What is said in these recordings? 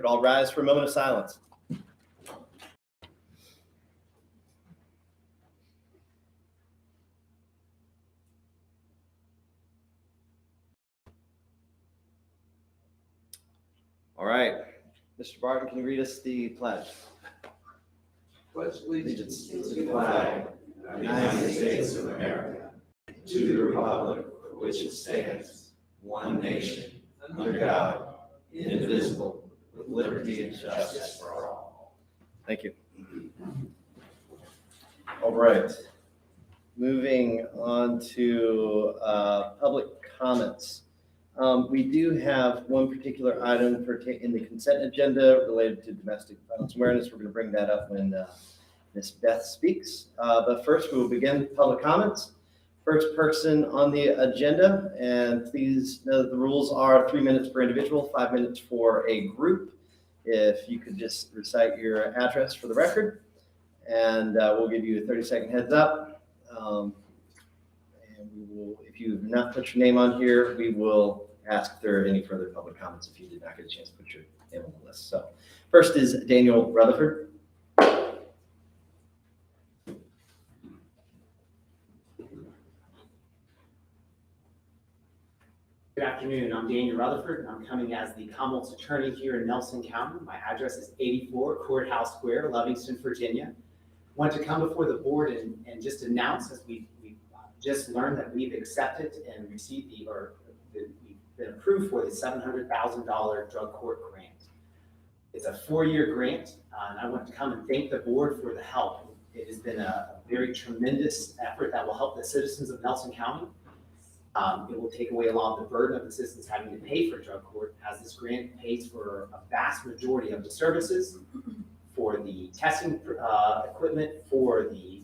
could all rise for a moment of silence. All right, Mr. Barton, can you read us the pledge? Pledge allegiance to the flag of the United States of America, to the republic for which it stands, one nation, under God, indivisible, with liberty and justice for all. Thank you. All right, moving on to public comments. We do have one particular item in the consent agenda related to domestic violence awareness. We're going to bring that up when Ms. Beth speaks. But first, we will begin public comments. First person on the agenda, and please know that the rules are 3 minutes per individual, 5 minutes for a group. If you could just recite your address for the record, and we'll give you a 30-second heads up. And we will, if you have not put your name on here, we will ask if there are any further public comments if you did not get a chance to put your name on the list. So first is Daniel Rutherford. Good afternoon, I'm Daniel Rutherford, and I'm coming as the Commonwealth's attorney here in Nelson County. My address is 84 Courthouse Square, Livingston, Virginia. I want to come before the board and just announce, as we've just learned that we've accepted and received we've been approved for the $700,000 drug court grant. It's a 4-year grant, and I want to come and thank the board for the help. It has been a very tremendous effort that will help the citizens of Nelson County. It will take away a lot of the burden of the citizens having to pay for drug court, as this grant pays for a vast majority of the services, for the testing equipment, for the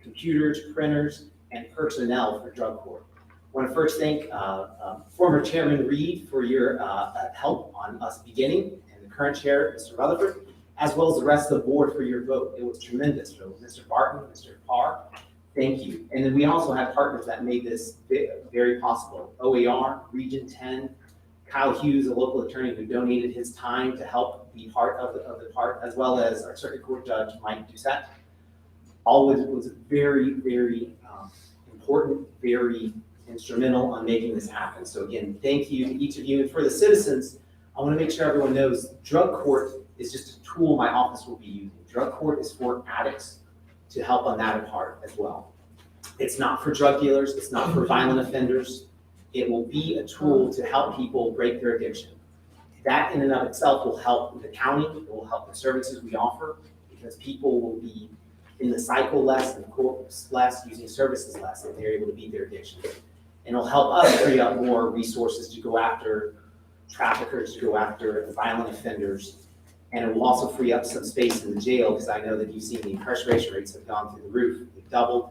computers, printers, and personnel for drug court. I want to first thank former Chairman Reed for your help on us beginning, and the current chair, Mr. Rutherford, as well as the rest of the board for your vote. It was tremendous. So Mr. Barton, Mr. Parr, thank you. And then we also had partners that made this very possible. OAR, Region 10, Kyle Hughes, a local attorney who donated his time to help be part of the part, as well as our circuit court judge, Mike Doucette. All was very, very important, very instrumental on making this happen. So again, thank you to each of you. And for the citizens, I want to make sure everyone knows drug court is just a tool my office will be using. Drug court is for addicts, to help on that part as well. It's not for drug dealers, it's not for violent offenders. It will be a tool to help people break their addiction. That in and of itself will help the county, it will help the services we offer, because people will be in the cycle less, in the court less, using services less, and they're able to beat their addiction. And it'll help us free up more resources to go after traffickers, to go after violent offenders. And it will also free up some space in the jail, because I know that you've seen the incarceration rates have gone through the roof, they've doubled.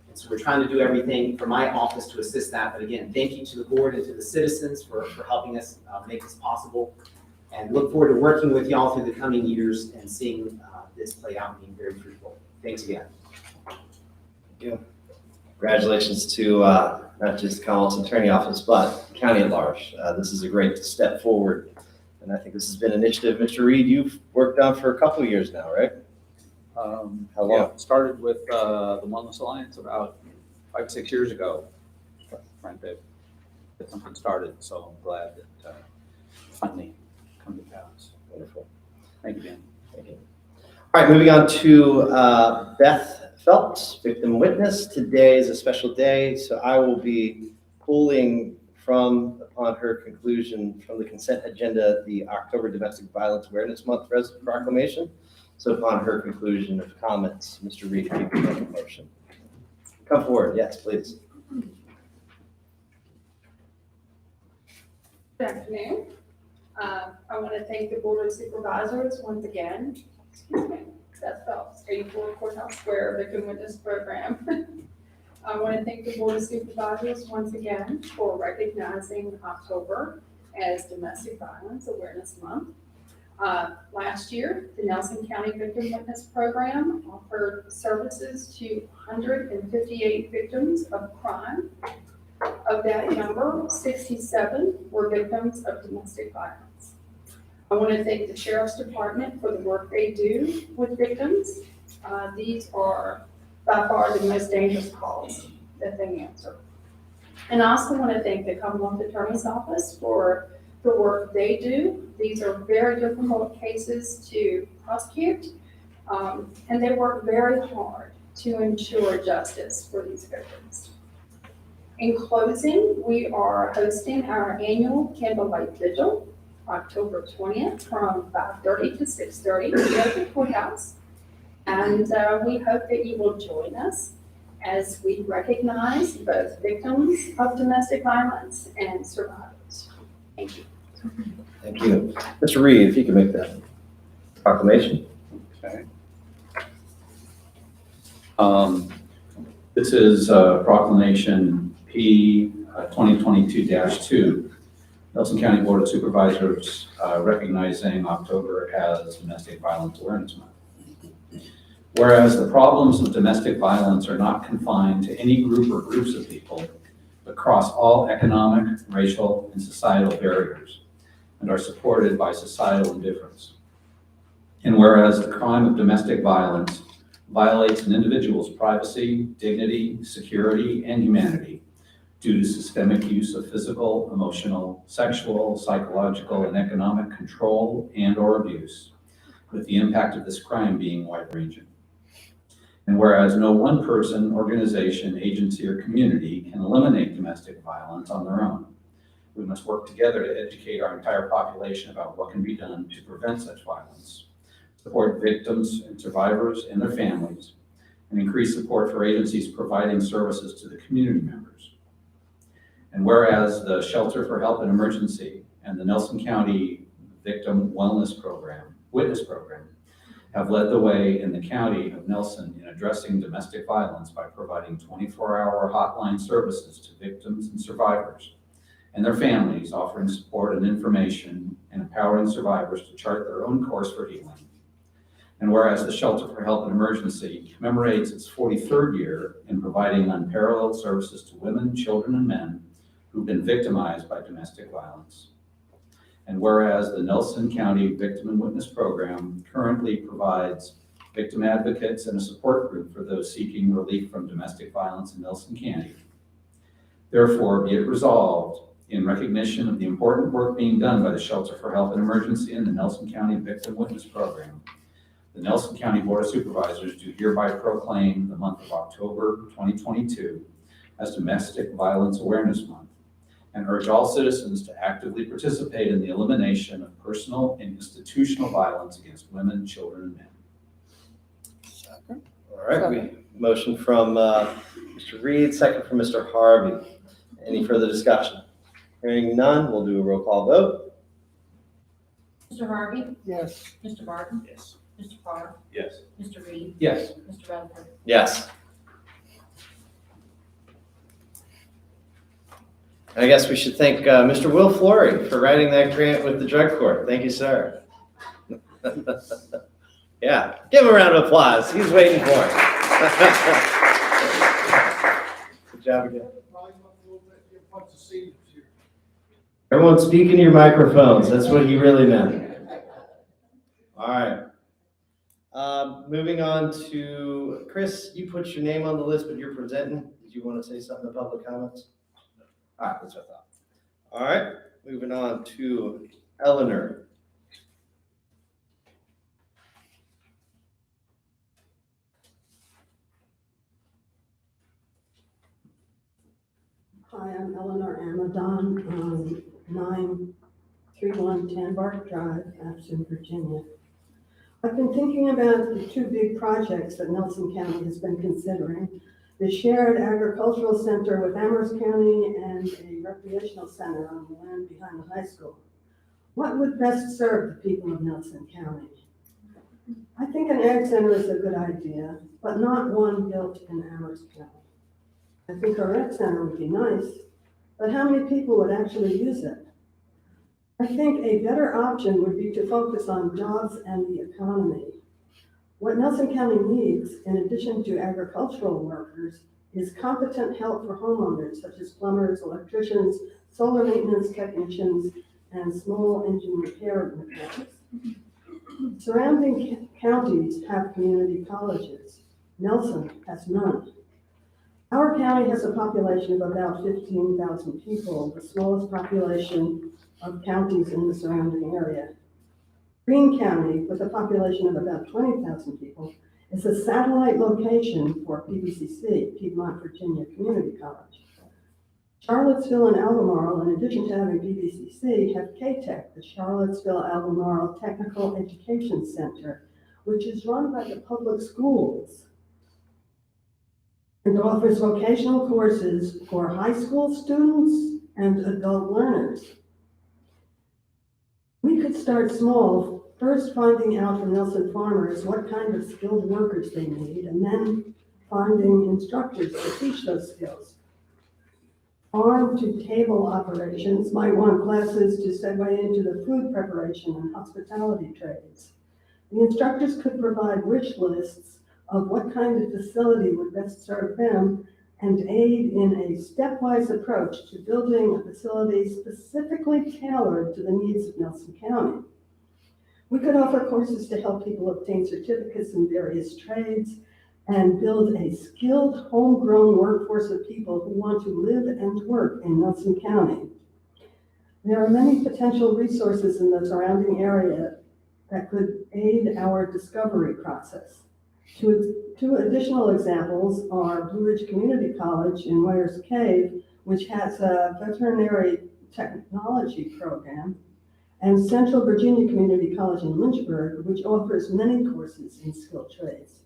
And so we're trying to do everything from my office to assist that. But again, thank you to the board and to the citizens for helping us make this possible. And look forward to working with y'all through the coming years and seeing this play out and being very fruitful. Thanks again. Thank you. Congratulations to not just the Commonwealth's Attorney Office, but the county at large. This is a great step forward. And I think this has been an initiative, Mr. Reed, you've worked on for a couple of years now, right? How long? Yeah, Started with the Wellness Alliance about 5 or 6 years ago. Trying to get something started, so I'm glad that finally come to pass. wonderful. Thank you, Dan. Thank you. All right, moving on to Beth Phelps, victim witness. Today is a special day, so I will be pulling upon her conclusion from the consent agenda, the October Domestic Violence Awareness Month proclamation. So upon her conclusion of comments, Mr. Reed, if you could make a motion. Come forward, yes, please. Good afternoon. I want to thank the Board of Supervisors once again. Beth Phelps, 84 Courthouse Square Victim Witness Program. I want to thank the Board of Supervisors once again for recognizing October as Domestic Violence Awareness Month. Last year, the Nelson County Victim Witness Program offered services to 158 victims of crime. Of that number, 67 were victims of domestic violence. I want to thank the Sheriff's Department for the work they do with victims. These are by far the most dangerous calls that they answer. And I also want to thank the Commonwealth Attorney's Office for the work they do. These are very difficult cases to prosecute, and they work very hard to ensure justice for these victims. In closing, we are hosting our annual Candlelight Vigil, October 20th, from 5:30 to 6:30 here at the courthouse. And we hope that you will join us as we recognize both victims of domestic violence and survivors. Thank you. Thank you. Mr. Reed, if you can make that proclamation. Okay. This is proclamation P 2022-2, Nelson County Board of Supervisors recognizing October as Domestic Violence Awareness Month. Whereas the problems of domestic violence are not confined to any group or groups of people, but cross all economic, racial, and societal barriers, and are supported by societal indifference. And whereas the crime of domestic violence violates an individual's privacy, dignity, security, and humanity due to systemic use of physical, emotional, sexual, psychological, and economic control and/or abuse, with the impact of this crime being wide-ranging. And whereas no one person, organization, agency, or community can eliminate domestic violence on their own, we must work together to educate our entire population about what can be done to prevent such violence, support victims and survivors and their families, and increase support for agencies providing services to the community members. And whereas the Shelter for Help in Emergency and the Nelson County Victim Wellness Program, Witness Program, have led the way in the county of Nelson in addressing domestic violence by providing 24-hour hotline services to victims and survivors and their families, offering support and information and empowering survivors to chart their own course for healing. And whereas the Shelter for Help in Emergency commemorates its 43rd year in providing unparalleled services to women, children, and men who've been victimized by domestic violence. And whereas the Nelson County Victim and Witness Program currently provides victim advocates and a support group for those seeking relief from domestic violence in Nelson County. Therefore, be it resolved, in recognition of the important work being done by the Shelter for Help in Emergency and the Nelson County Victim Witness Program, the Nelson County Board of Supervisors do hereby proclaim the month of October 2022 as Domestic Violence Awareness Month, and urge all citizens to actively participate in the elimination of personal and institutional violence against women, children, and men. Second. All right, we motion from Mr. Reed, second from Mr. Harvey. Any further discussion? Hearing none, we'll do a roll call vote. Mr. Harvey? Yes. Mr. Barton? Yes. Mr. Carr? Yes. Mr. Reed? Yes. Mr. Rutherford? Yes. I guess we should thank Mr. Will Flory for writing that grant with the drug court. Thank you, sir. Yeah, give him a round of applause. He's waiting for it. Good job again. Everyone speak into your microphones. That's what he really meant. All right. Moving on to Chris, you put your name on the list, but you're presenting. Did you want to say something in public comments? All right, that's what I thought. All right, moving on to Eleanor. Hi, I'm Eleanor Amadon on 93110 Bark Drive, Ashton, Virginia. I've been thinking about the two big projects that Nelson County has been considering: the shared agricultural center with Amherst County and a recreational center on the land behind the high school. What would best serve the people of Nelson County? I think an ag center is a good idea, but not one built in Amherst County. I think a rec center would be nice, but how many people would actually use it? I think a better option would be to focus on jobs and the economy. What Nelson County needs, in addition to agricultural workers, is competent help for homeowners such as plumbers, electricians, solar maintenance technicians, and small engine repair mechanics. Surrounding counties have community colleges. Nelson has none. Our county has a population of about 15,000 people, the smallest population of counties in the surrounding area. Greene County, with a population of about 20,000 people, is a satellite location for PVCC, Piedmont Virginia Community College. Charlottesville and Albemarle, in addition to having PVCC, have KTEC, the Charlottesville-Albemarle Technical Education Center, which is run by the public schools and offers vocational courses for high school students and adult learners. We could start small, first finding out from Nelson farmers what kind of skilled workers they need, and then finding instructors to teach those skills. Farm-to-table operations might want classes to segue into the food preparation and hospitality trades. The instructors could provide wish lists of what kind of facility would best serve them and aid in a stepwise approach to building a facility specifically tailored to the needs of Nelson County. We could offer courses to help people obtain certificates in various trades and build a skilled, homegrown workforce of people who want to live and work in Nelson County. There are many potential resources in the surrounding area that could aid our discovery process. Two additional examples are Blue Ridge Community College in Wayers Cave, which has a veterinary technology program, and Central Virginia Community College in Lynchburg, which offers many courses in skilled trades.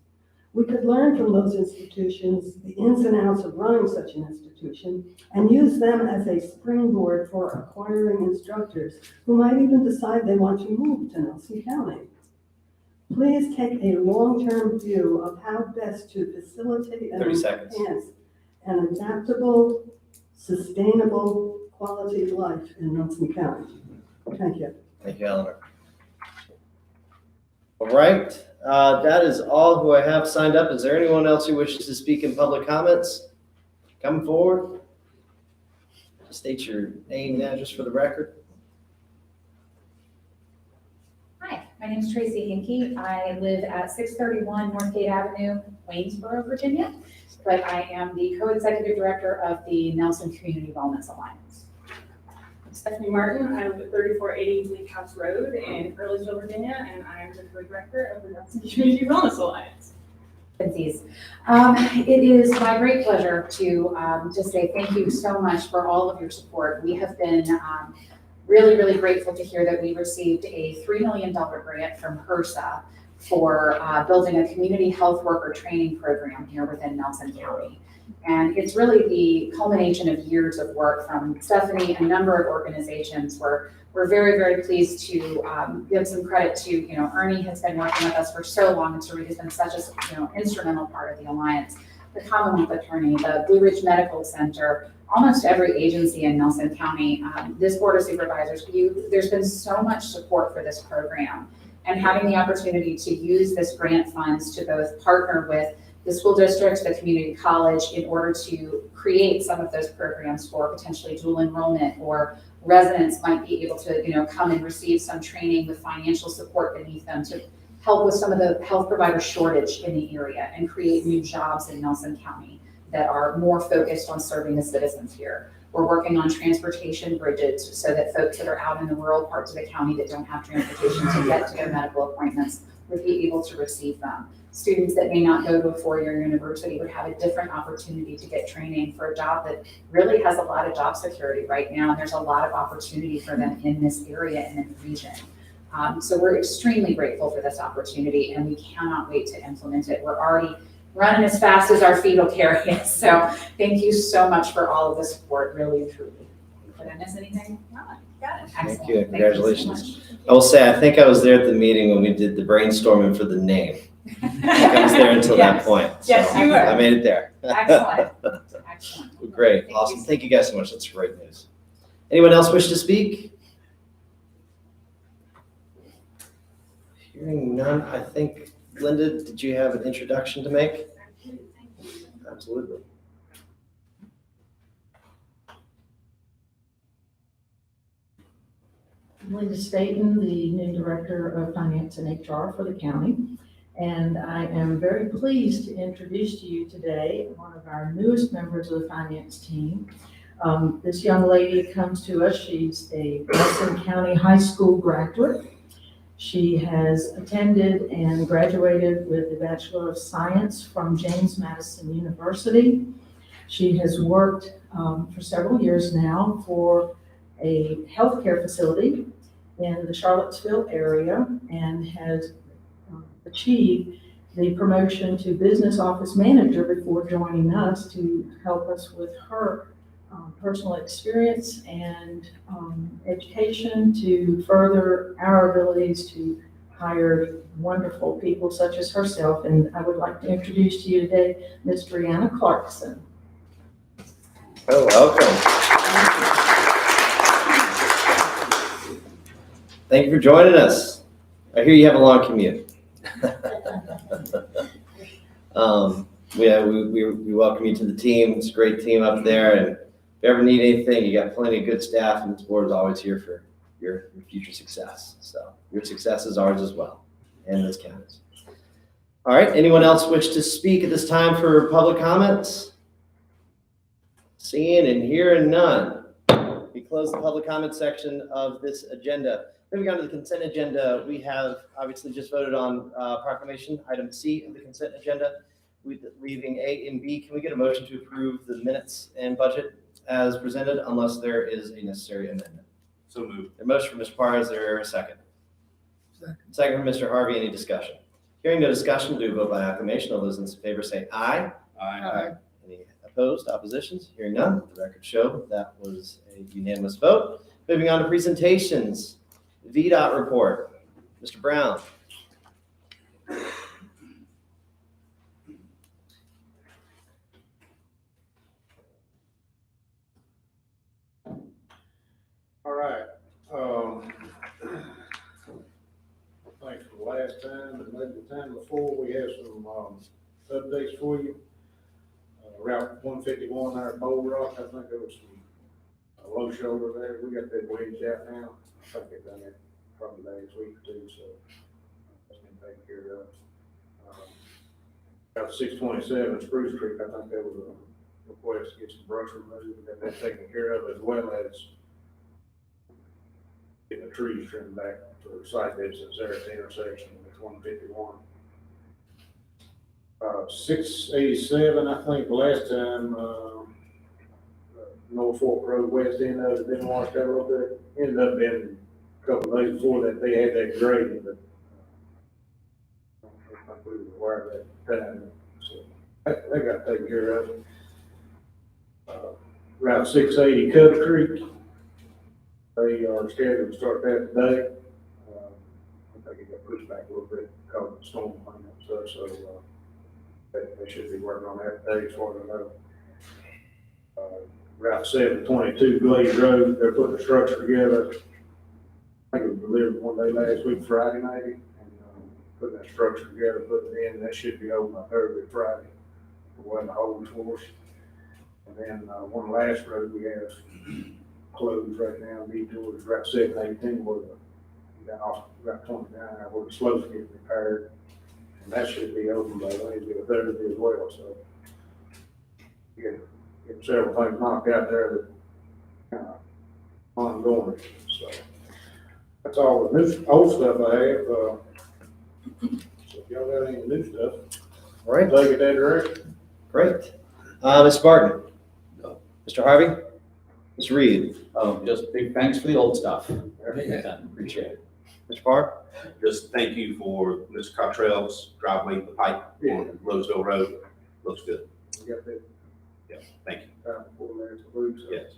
We could learn from those institutions the ins and outs of running such an institution and use them as a springboard for acquiring instructors who might even decide they want to move to Nelson County. Please take a long-term view of how best to facilitate and 30 seconds. enhance an adaptable, sustainable quality of life in Nelson County. Thank you. Thank you, Eleanor. All right, that is all who I have signed up. Is there anyone else who wishes to speak in public comments? Come forward. State your name and address for the record. Hi, my name is Tracy Hinkey. I live at 631 Northgate Avenue, Waynesboro, Virginia, but I am the co-executive director of the Nelson Community Wellness Alliance. Stephanie Martin, I live at 3480 Bleak House Road in Earlysville, Virginia, and I am the co-director of the Nelson Community Wellness Alliance. It is my great pleasure to just say thank you so much for all of your support. We have been really grateful to hear that we received a $3 million grant from HRSA for building a community health worker training program here within Nelson County. And it's really the culmination of years of work from Stephanie and a number of organizations. We're very pleased to give some credit to, Ernie has been working with us for so long, and Sarita has been such a, instrumental part of the Alliance. The Commonwealth Attorney, the Blue Ridge Medical Center, almost every agency in Nelson County, this Board of Supervisors, there's been so much support for this program. And having the opportunity to use this grant funds to both partner with the school districts, the community college, in order to create some of those programs for potentially dual enrollment, or residents might be able to, come and receive some training with financial support beneath them to help with some of the health provider shortage in the area and create new jobs in Nelson County that are more focused on serving the citizens here. We're working on transportation bridges so that folks that are out in the rural parts of the county that don't have transportation to get to their medical appointments would be able to receive them. Students that may not go to a four-year university would have a different opportunity to get training for a job that really has a lot of job security right now, and there's a lot of opportunity for them in this area and in the region. So we're extremely grateful for this opportunity, and we cannot wait to implement it. We're already running as fast as our feet will carry us. So thank you so much for all of the support, really and truly. Did I miss anything? No, got it. Excellent. Thank you. Congratulations. I will say, I think I was there at the meeting when we did the brainstorming for the name. I was there until that point. Yes, so you were. I made it there. Excellent. Excellent. Great. Awesome. Thank you guys so much. That's great news. Anyone else wish to speak? Hearing none, I think, Linda, did you have an introduction to make? Absolutely. Linda Staten, the new Director of Finance and HR for the county. And I am very pleased to introduce to you today one of our newest members of the finance team. This young lady comes to us, she's a Nelson County High School graduate. She has attended and graduated with a Bachelor of Science from James Madison University. She has worked for several years now for a healthcare facility in the Charlottesville area and has achieved the promotion to business office manager before joining us to help us with her personal experience and education to further our abilities to hire wonderful people such as herself. And I would like to introduce to you today Ms. Brianna Clarkson. Oh, welcome. Thank you for joining us. I hear you have a long commute. We welcome you to the team. It's a great team up there, and if you ever need anything, you got plenty of good staff, and this board is always here for your future success. So your success is ours as well, and this counties. All right, anyone else wish to speak at this time for public comments? Seeing and hearing none. We close the public comment section of this agenda. Moving on to the consent agenda, we have obviously just voted on proclamation, item C of the consent agenda. Leaving A and B, can we get a motion to approve the minutes and budget as presented unless there is a necessary amendment? So moved. A motion from Mr. Parr, is there a second? Second from Mr. Harvey, any discussion? Hearing no discussion, do vote by acclamation. All those in favor say aye. Aye. Any opposed, oppositions? Hearing none, the record show that was a unanimous vote. Moving on to presentations. VDOT report, Mr. Brown. All right. Thanks for the last time and maybe the time before. We have some updates for you. Route 151 there at Bowl Rock, I think there was some low shoulder there. We got that wedged out now. I think they've done it probably last week or two, so that's been taken care of. About 627 Spruce Creek, I think that was a request to get some brush removed, and that's taken care of, as well as getting the trees trimmed back to the site distance there at the intersection with 151. 687, I think the last time, North Fork Road west end of it been washed out a little bit. Ended up being a couple of days before that they had that grading, but I don't think we were aware of that time. So they got taken care of. Route 680 Cub Creek, they are scheduled to start that today. I think it got pushed back a little bit because of the storm and stuff, so they should be working on that today as far as I know. Route 722 Glade Road, they're putting the structure together. I think it was delivered one day last week, Friday night, and putting that structure together, putting it in, and that should be open by Thursday, Friday, for when the holes for us. And then one last road we have closed right now, detours Route 718, where down off Route 29, where the slopes get repaired. And that should be open by Wednesday or Thursday as well, so getting several things knocked out there that kind of ongoing, so that's all the new, old stuff I have. So if y'all got any new stuff, All right, take it that direction. great. Ms. Barton? No. Mr. Harvey? Mr. Reed? Just big thanks for the old stuff. Everything done. Appreciate it. Mr. Parr? Just thank you for Mr. Cottrell's driveway, the pipe on Roseville Road. Looks good. We got that Yeah, thank you. time before last week, so. Yes.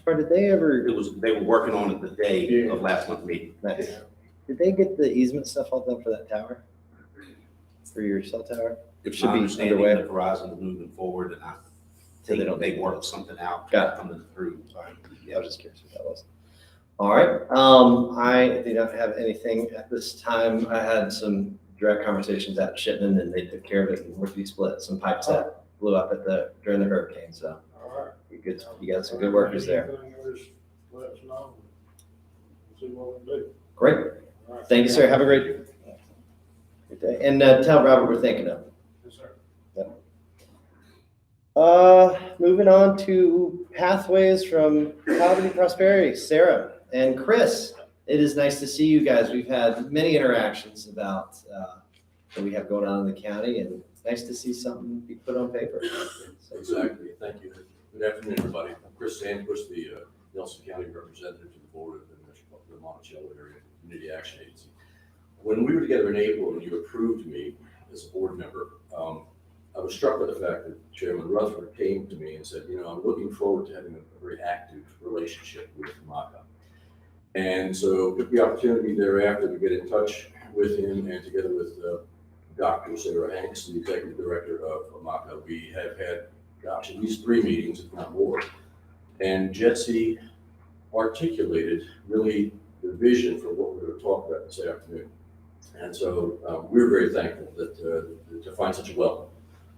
Or did they ever, They were working on it the day Yeah. of last month's meeting. nice. Did they get the easement stuff all done for that tower? For your cell tower? It should be understanding underway. that Verizon is moving forward, and I So they think don't- they worked something out. Got it. Coming through. Sorry. I was just curious what that was. All right, I do not have anything at this time. I had some direct conversations at Shipman, and they took care of it in Murphy Split, some pipes that blew up during the hurricane, so All right. you got some good workers there. Anything, just let us know. see what we can do. Great. All right. Thank you, sir. Have a great day. And tell Robert we're thinking of him. Yes, sir. Moving on to pathways from poverty to prosperity, Sarah and Chris. It is nice to see you guys. We've had many interactions about what we have going on in the county, and it's nice to see something be put on paper. So, Exactly, thank you. Good afternoon, everybody. I'm Chris Sandquist, the Nelson County representative to the board of the Monticello Area Community Action Agency. When we were together in April and you approved me as a board member, I was struck by the fact that Chairman Rutherford came to me and said, you know, I'm looking forward to having a very active relationship with MACA. And so took the opportunity thereafter to get in touch with him, and together with Dr. Sarah Hanks, the executive director of MACA, we have had, gosh, at least 3 meetings, if not more. And Jesse articulated really the vision for what we're going to talk about this afternoon. And so we're very thankful that to find such a welcome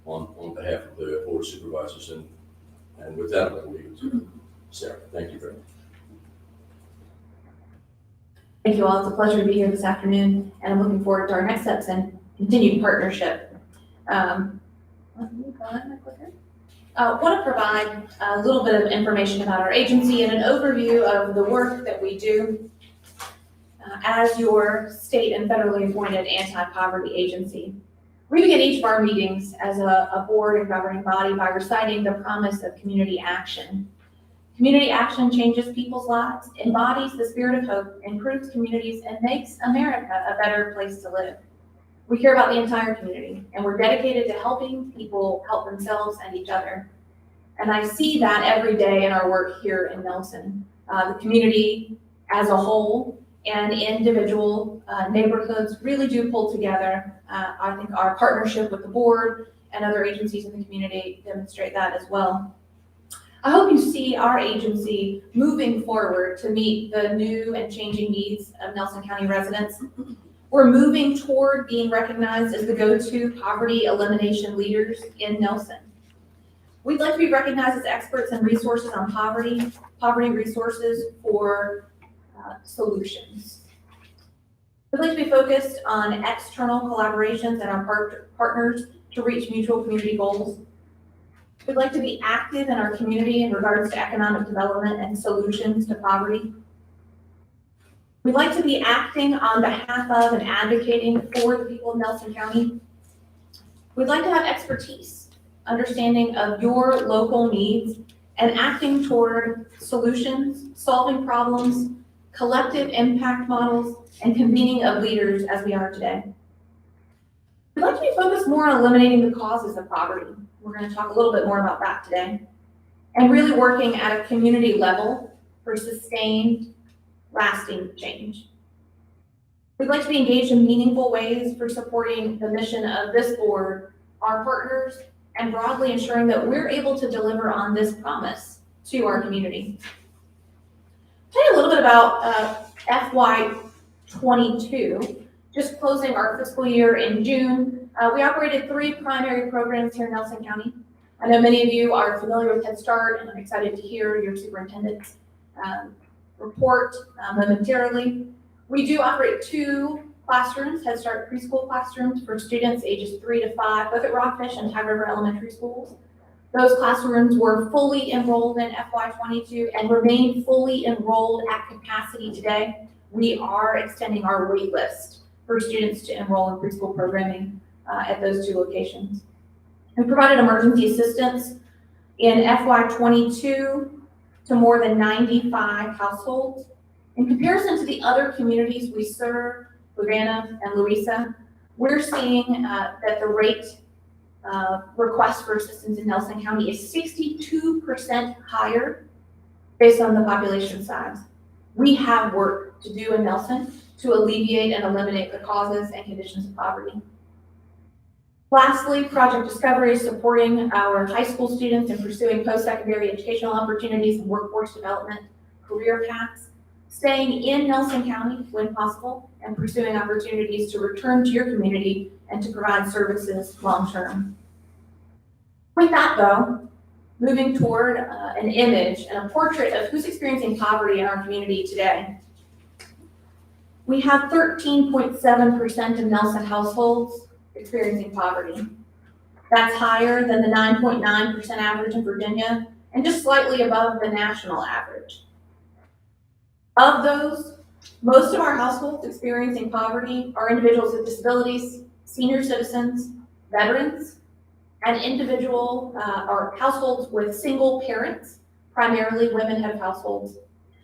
on behalf of the Board of Supervisors. And with that, I'll leave it to Sarah. Thank you very much. Thank you all. It's a pleasure to be here this afternoon, and I'm looking forward to our next steps in continued partnership. Want to provide a little bit of information about our agency and an overview of the work that we do as your state and federally appointed anti-poverty agency. We begin each of our meetings as a board and governing body by reciting the promise of community action. Community action changes people's lives, embodies the spirit of hope, improves communities, and makes America a better place to live. We care about the entire community, and we're dedicated to helping people help themselves and each other. And I see that every day in our work here in Nelson. The community as a whole and individual neighborhoods really do pull together. I think our partnership with the board and other agencies in the community demonstrate that as well. I hope you see our agency moving forward to meet the new and changing needs of Nelson County residents. We're moving toward being recognized as the go-to poverty elimination leaders in Nelson. We'd like to be recognized as experts and resources on poverty resources for solutions. We'd like to be focused on external collaborations and our partners to reach mutual community goals. We'd like to be active in our community in regards to economic development and solutions to poverty. We'd like to be acting on behalf of and advocating for the people of Nelson County. We'd like to have expertise, understanding of your local needs, and acting toward solutions, solving problems, collective impact models, and convening of leaders as we are today. We'd like to be focused more on eliminating the causes of poverty. We're going to talk a little bit more about that today. And really working at a community level for sustained, lasting change. We'd like to be engaged in meaningful ways for supporting the mission of this board, our partners, and broadly ensuring that we're able to deliver on this promise to our community. Tell you a little bit about FY22, just closing our fiscal year in June. We operated 3 primary programs here in Nelson County. I know many of you are familiar with Head Start, and I'm excited to hear your superintendent's report momentarily. We do operate 2 classrooms, Head Start preschool classrooms for students ages 3 to 5, both at Rockfish and Tide River Elementary Schools. Those classrooms were fully enrolled in FY22 and remain fully enrolled at capacity today. We are extending our wait list for students to enroll in preschool programming at those 2 locations. We provided emergency assistance in FY22 to more than 95 households. In comparison to the other communities we serve, Savannah and Louisa, we're seeing that the rate of request for assistance in Nelson County is 62% higher based on the population size. We have work to do in Nelson to alleviate and eliminate the causes and conditions of poverty. Lastly, Project Discovery is supporting our high school students in pursuing post-secondary educational opportunities and workforce development career paths, staying in Nelson County when possible, and pursuing opportunities to return to your community and to provide services long-term. With that though, moving toward an image and a portrait of who's experiencing poverty in our community today. we have 13.7% of Nelson households experiencing poverty. That's higher than the 9.9% average in Virginia and just slightly above the national average. Of those, most of our households experiencing poverty are individuals with disabilities, senior citizens, veterans, and or households with single parents, primarily women-head households.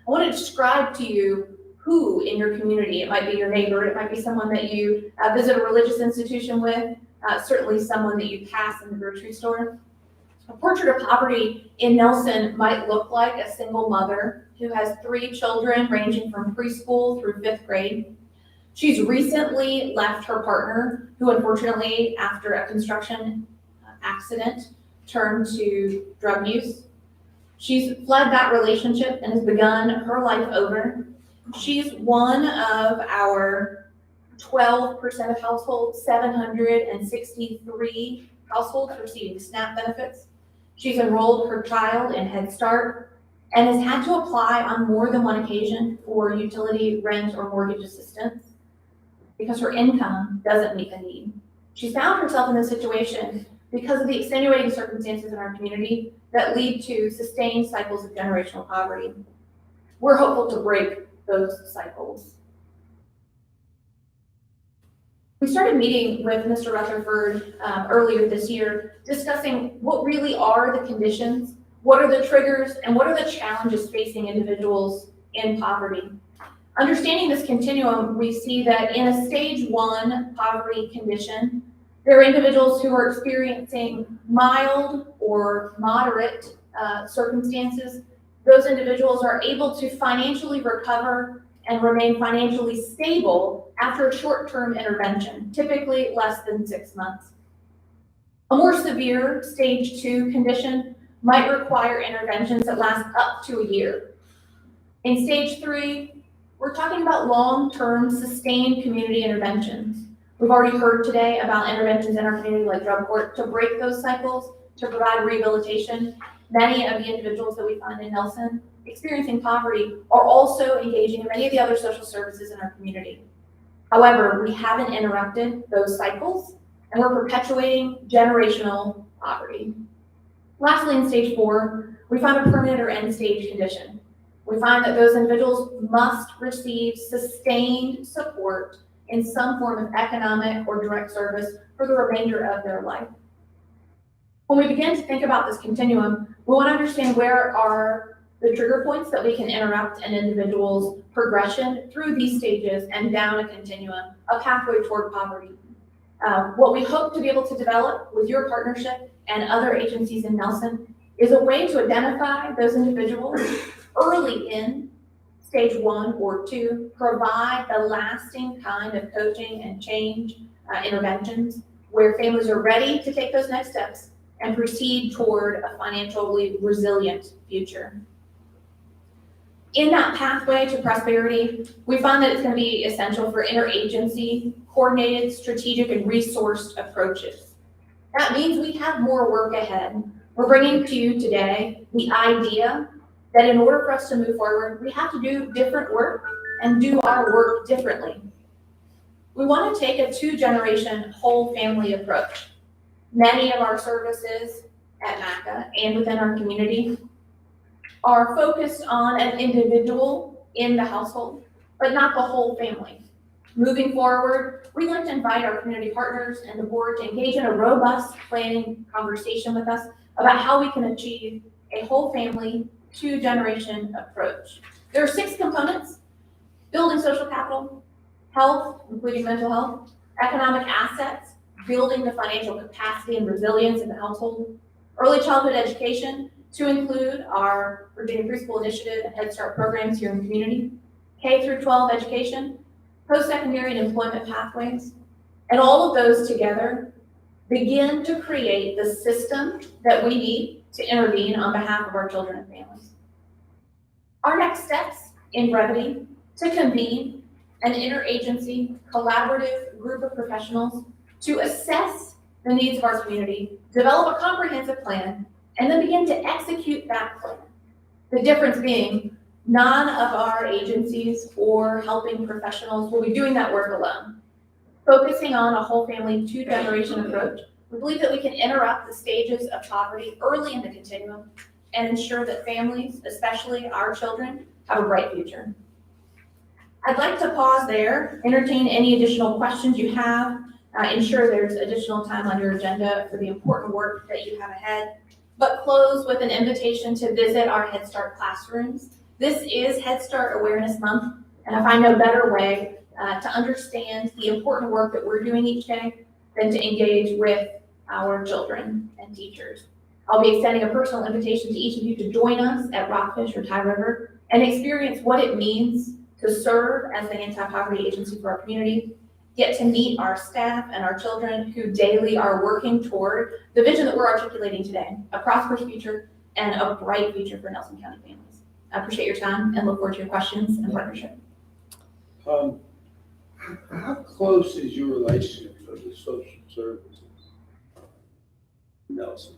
I want to describe to you who in your community, it might be your neighbor, it might be someone that you visit a religious institution with, certainly someone that you pass in the grocery store. A portrait of poverty in Nelson might look like a single mother who has 3 children ranging from preschool through 5th grade. She's recently left her partner, who unfortunately, after a construction accident, turned to drug use. She's fled that relationship and has begun her life over. She's one of our 12% of households, 763 households receiving SNAP benefits. She's enrolled her child in Head Start and has had to apply on more than one occasion for utility, rent, or mortgage assistance because her income doesn't meet the need. She's found herself in this situation because of the extenuating circumstances in our community that lead to sustained cycles of generational poverty. We're hopeful to break those cycles. We started meeting with Mr. Rutherford earlier this year, discussing what really are the conditions, what are the triggers, and what are the challenges facing individuals in poverty. Understanding this continuum, we see that in a stage 1 poverty condition, there are individuals who are experiencing mild or moderate circumstances. Those individuals are able to financially recover and remain financially stable after a short-term intervention, typically less than 6 months. A more severe stage 2 condition might require interventions that last up to a year. In stage 3, we're talking about long-term sustained community interventions. We've already heard today about interventions in our community like drug court to break those cycles, to provide rehabilitation. Many of the individuals that we find in Nelson experiencing poverty are also engaging in many of the other social services in our community. However, we haven't interrupted those cycles, and we're perpetuating generational poverty. Lastly, in stage 4, we find a permanent or end stage condition. We find that those individuals must receive sustained support in some form of economic or direct service for the remainder of their life. When we begin to think about this continuum, we want to understand where are the trigger points that we can interrupt an individual's progression through these stages and down a continuum, a pathway toward poverty. What we hope to be able to develop with your partnership and other agencies in Nelson is a way to identify those individuals early in stage 1 or 2, provide the lasting kind of coaching and change interventions where families are ready to take those next steps and proceed toward a financially resilient future. In that pathway to prosperity, we find that it's going to be essential for interagency, coordinated, strategic, and resourced approaches. That means we have more work ahead. We're bringing to you today the idea that in order for us to move forward, we have to do different work and do our work differently. We want to take a 2-generation whole family approach. Many of our services at MACA and within our community are focused on an individual in the household, but not the whole family. Moving forward, we like to invite our community partners and the board to engage in a robust planning conversation with us about how we can achieve a whole family 2-generation approach. There are 6 components: building social capital, health, including mental health, economic assets, building the financial capacity and resilience in the household, early childhood education, to include our Virginia Preschool Initiative and Head Start programs here in the community, K through 12 education, post-secondary and employment pathways, and all of those together begin to create the system that we need to intervene on behalf of our children and families. Our next steps in brevity to convene an interagency collaborative group of professionals to assess the needs of our community, develop a comprehensive plan, and then begin to execute that plan. The difference being None of our agencies or helping professionals will be doing that work alone. Focusing on a whole family, two-generation approach, we believe that we can interrupt the stages of poverty early in the continuum and ensure that families, especially our children, have a bright future. I'd like to pause there, entertain any additional questions you have, ensure there's additional time on your agenda for the important work that you have ahead, but close with an invitation to visit our Head Start classrooms. This is Head Start Awareness Month, and I find no better way to understand the important work that we're doing each day than to engage with our children and teachers. I'll be extending a personal invitation to each of you to join us at Rockfish or Tie River and experience what it means to serve as the anti-poverty agency for our community, get to meet our staff and our children who daily are working toward the vision that we're articulating today, a prosperous future and a bright future for Nelson County families. I appreciate your time and look forward to your questions and partnership. How close is your relationship with the social services? Nelson.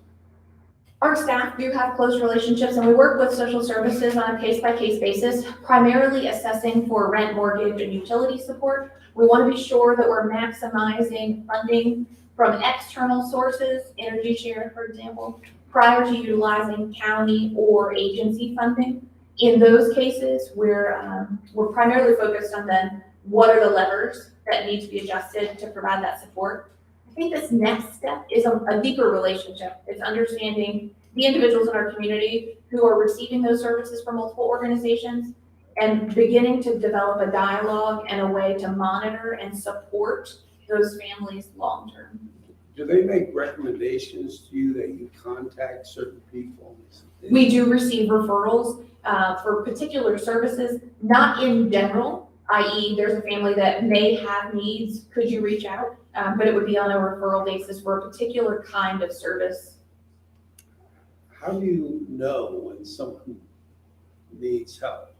Our staff do have close relationships, and we work with social services on a case-by-case basis, primarily assessing for rent, mortgage, and utility support. We want to be sure that we're maximizing funding from external sources, energy share, for example, prior to utilizing county or agency funding. In those cases, we're primarily focused on then what are the levers that need to be adjusted to provide that support. I think this next step is a deeper relationship. It's understanding the individuals in our community who are receiving those services from multiple organizations and beginning to develop a dialogue and a way to monitor and support those families long-term. Do they make recommendations to you that you contact certain people? We do receive referrals for particular services, not in general, i.e. there's a family that may have needs, could you reach out? But it would be on a referral basis for a particular kind of service. How do you know when someone needs help?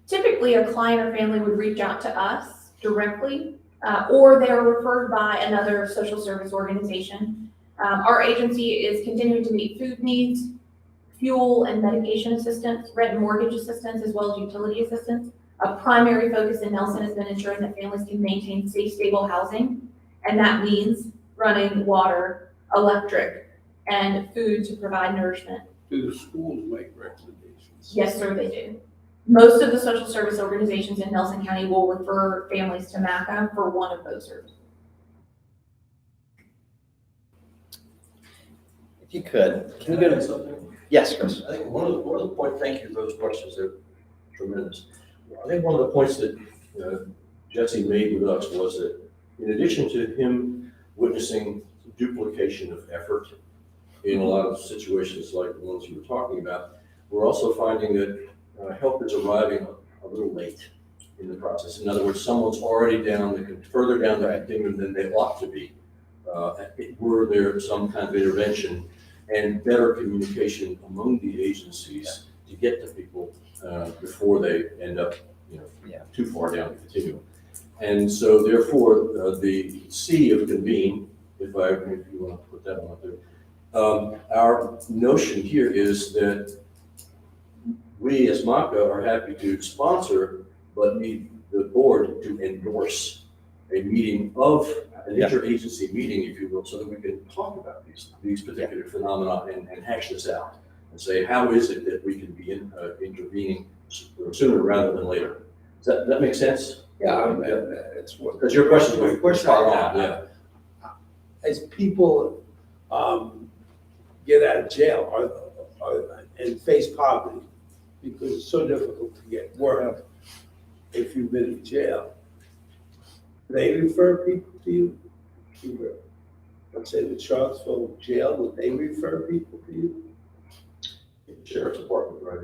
Typically, a client or family would reach out to us directly, or they're referred by another social service organization. Our agency is continuing to meet food needs, fuel and medication assistance, rent and mortgage assistance, as well as utility assistance. A primary focus in Nelson has been ensuring that families can maintain safe, stable housing, and that means running water, electric, and food to provide nourishment. Do the schools make recommendations? Yes, sir, they do. Most of the social service organizations in Nelson County will refer families to MACA for one of those services. If you could, Can I add something? Yes, Chris. I think one of the points, thank you for those questions, they're tremendous. I think one of the points that Jesse made with us was that in addition to him witnessing duplication of effort in a lot of situations like the ones you were talking about, we're also finding that help is arriving a little late in the process. In other words, someone's already further down the continuum than they ought to be. Were there some kind of intervention and better communication among the agencies to get to people before they end up, too far down the continuum. And so therefore, the C of convene, if you want to put that on there, our notion here is that we as MACA are happy to sponsor, but need the board to endorse a meeting of an interagency meeting, if you will, so that we can talk about these particular phenomena and hash this out and say, how is it that we can be intervening sooner rather than later? Does that make sense? Yeah, that's what. Because your question was question spot on, yeah. As people get out of jail and face poverty, because it's so difficult to get work if you've been in jail, they refer people to you? Let's say the Charlottesville jail, would they refer people to you? Sheriff's Department, right?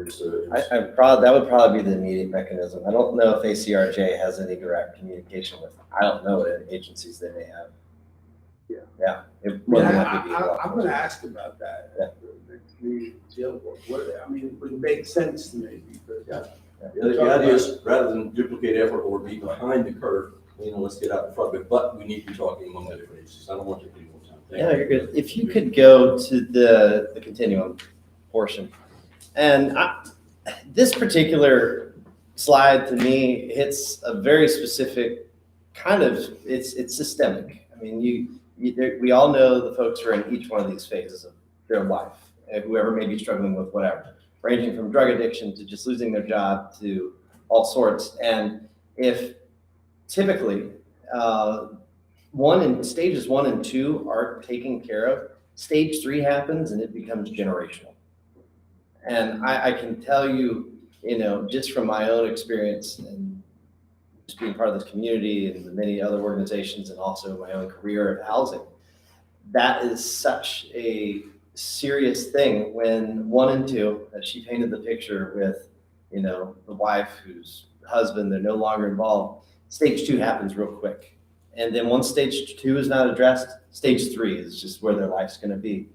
That would probably be the immediate mechanism. I don't know if ACRJ has any direct communication with, I don't know what agencies they may have. Yeah. I'm going to ask about that. The jail board. It would make sense to me because. The idea is rather than duplicate effort or be behind the curve, let's get out in front of it, but we need to be talking among the different agencies. I don't want to take any more time. No, you're good. If you could go to the continuum portion, and this particular slide to me hits a very specific kind of, it's systemic. I mean, we all know the folks who are in each one of these phases of their life, and whoever may be struggling with whatever, ranging from drug addiction to just losing their job to all sorts. And if typically stages 1 and 2 aren't taken care of, stage 3 happens and it becomes generational. And I can tell you, just from my own experience and just being part of this community and the many other organizations and also my own career of housing, that is such a serious thing when 1 and 2, as she painted the picture with, the wife whose husband, they're no longer involved, stage 2 happens real quick. And then once stage 2 is not addressed, stage 3 is just where their life's going to be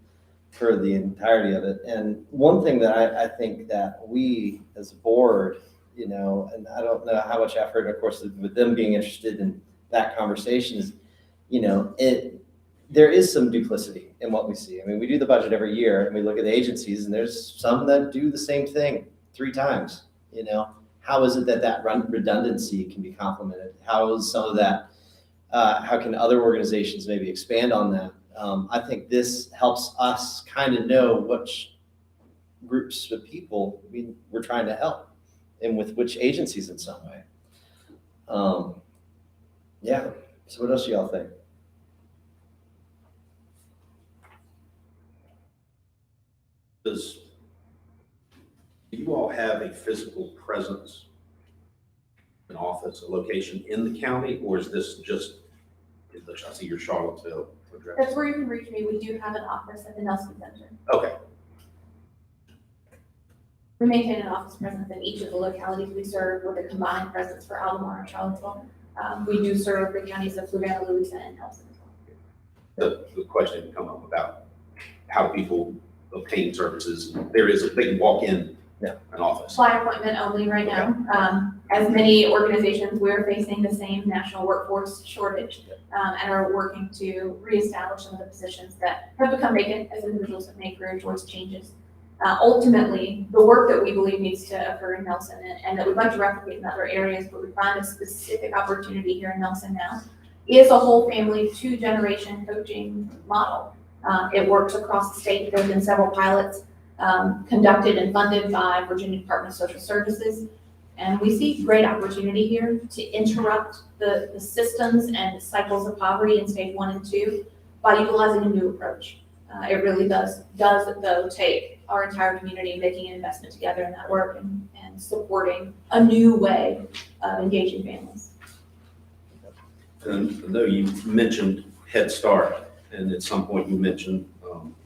for the entirety of it. And one thing that I think that we as a board, and I don't know how much effort, of course, with them being interested in that conversation is, there is some duplicity in what we see. I mean, we do the budget every year and we look at the agencies and there's some that do the same thing 3 times, How is it that redundancy can be complemented? How is some of that, how can other organizations maybe expand on that? I think this helps us kind of know which groups of people we're trying to help and with which agencies in some way. Yeah, so what else do y'all think? Do you all have a physical presence, an office, a location in the county, or is this just, I see your Charlottesville address? That's where you can reach me. We do have an office at the Nelson Center. Okay. We maintain an office presence in each of the localities we serve with a combined presence for Albemarle and Charlottesville. We do serve the counties of Fluvanna, Louisiana, and Nelson as well. The question had come up about how people obtain services. There is they can walk in an office. By appointment only right now. As many organizations, we're facing the same national workforce shortage and are working to reestablish some of the positions that have become vacant as individuals have made career choice changes. Ultimately, the work that we believe needs to occur in Nelson and that we'd like to replicate in other areas, but we find a specific opportunity here in Nelson now, is a whole family 2-generation coaching model. It works across the state. There have been several pilots conducted and funded by Virginia Department of Social Services. And we see great opportunity here to interrupt the systems and the cycles of poverty in stage 1 and 2 by utilizing a new approach. It really does though take our entire community making an investment together in that work and supporting a new way of engaging families. And I know you mentioned Head Start, and at some point you mentioned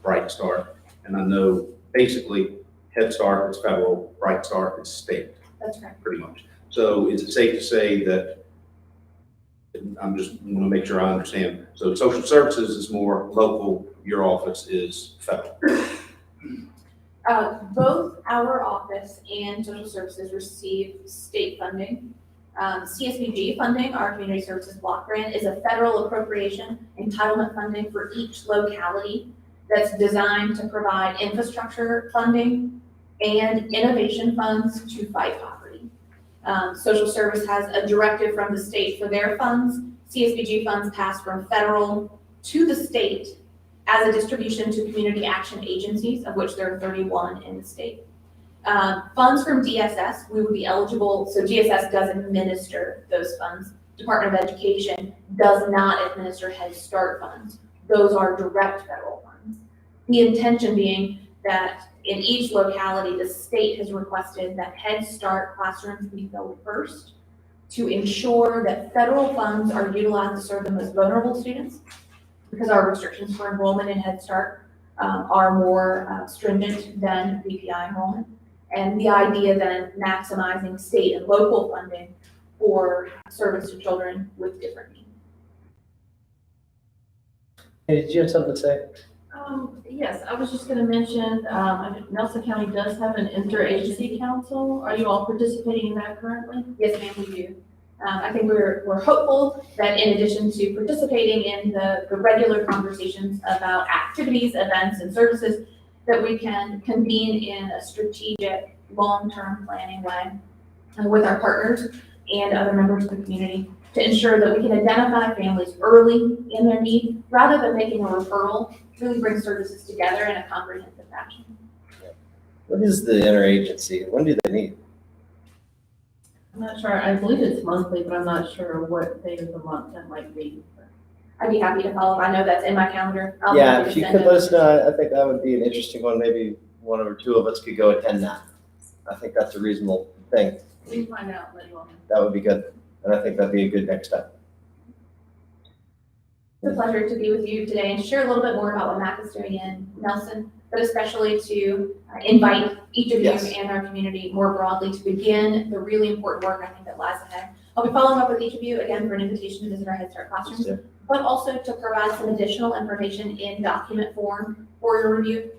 Bright Start, and I know basically Head Start is federal, Bright Start is state. That's right. Pretty much. So is it safe to say that, I'm just want to make sure I understand, so social services is more local, your office is federal? Both our office and social services receive state funding. CSBG funding, our community services block grant, is a federal appropriation entitlement funding for each locality that's designed to provide infrastructure funding and innovation funds to fight poverty. Social service has a directive from the state for their funds. CSBG funds pass from federal to the state as a distribution to community action agencies, of which there are 31 in the state. Funds from DSS, we would be eligible, so DSS does administer those funds. Department of Education does not administer Head Start funds. Those are direct federal funds. The intention being that in each locality, the state has requested that Head Start classrooms be filled first to ensure that federal funds are utilized to serve the most vulnerable students, because our restrictions for enrollment in Head Start are more stringent than BPI enrollment. And the idea then maximizing state and local funding for service to children with different needs. Hey, did you have something to say? Yes, I was just going to mention, Nelson County does have an interagency council. Are you all participating in that currently? Yes, ma'am, we do. I think we're hopeful that in addition to participating in the regular conversations about activities, events, and services, that we can convene in a strategic long-term planning way with our partners and other members of the community to ensure that we can identify families early in their need rather than making a referral, really bring services together in a comprehensive fashion. What is the interagency? When do they meet? I'm not sure, I believe it's monthly, but I'm not sure what day of the month that might be. I'd be happy to follow up. I know that's in my calendar. I'll be Yeah, happy to if you send could it. let us know, I think that would be an interesting one. Maybe one or two of us could go attend that. I think that's a reasonable thing. We can find out, let you all know. That would be good. And I think that'd be a good next step. It's a pleasure to be with you today and share a little bit more about what MAC is doing in Nelson, but especially to invite each of you Yes. and our community more broadly to begin the really important work I think that lies ahead. I'll be following up with each of you again for an invitation to visit our Head Start classrooms, but also to provide some additional information in document form for your review.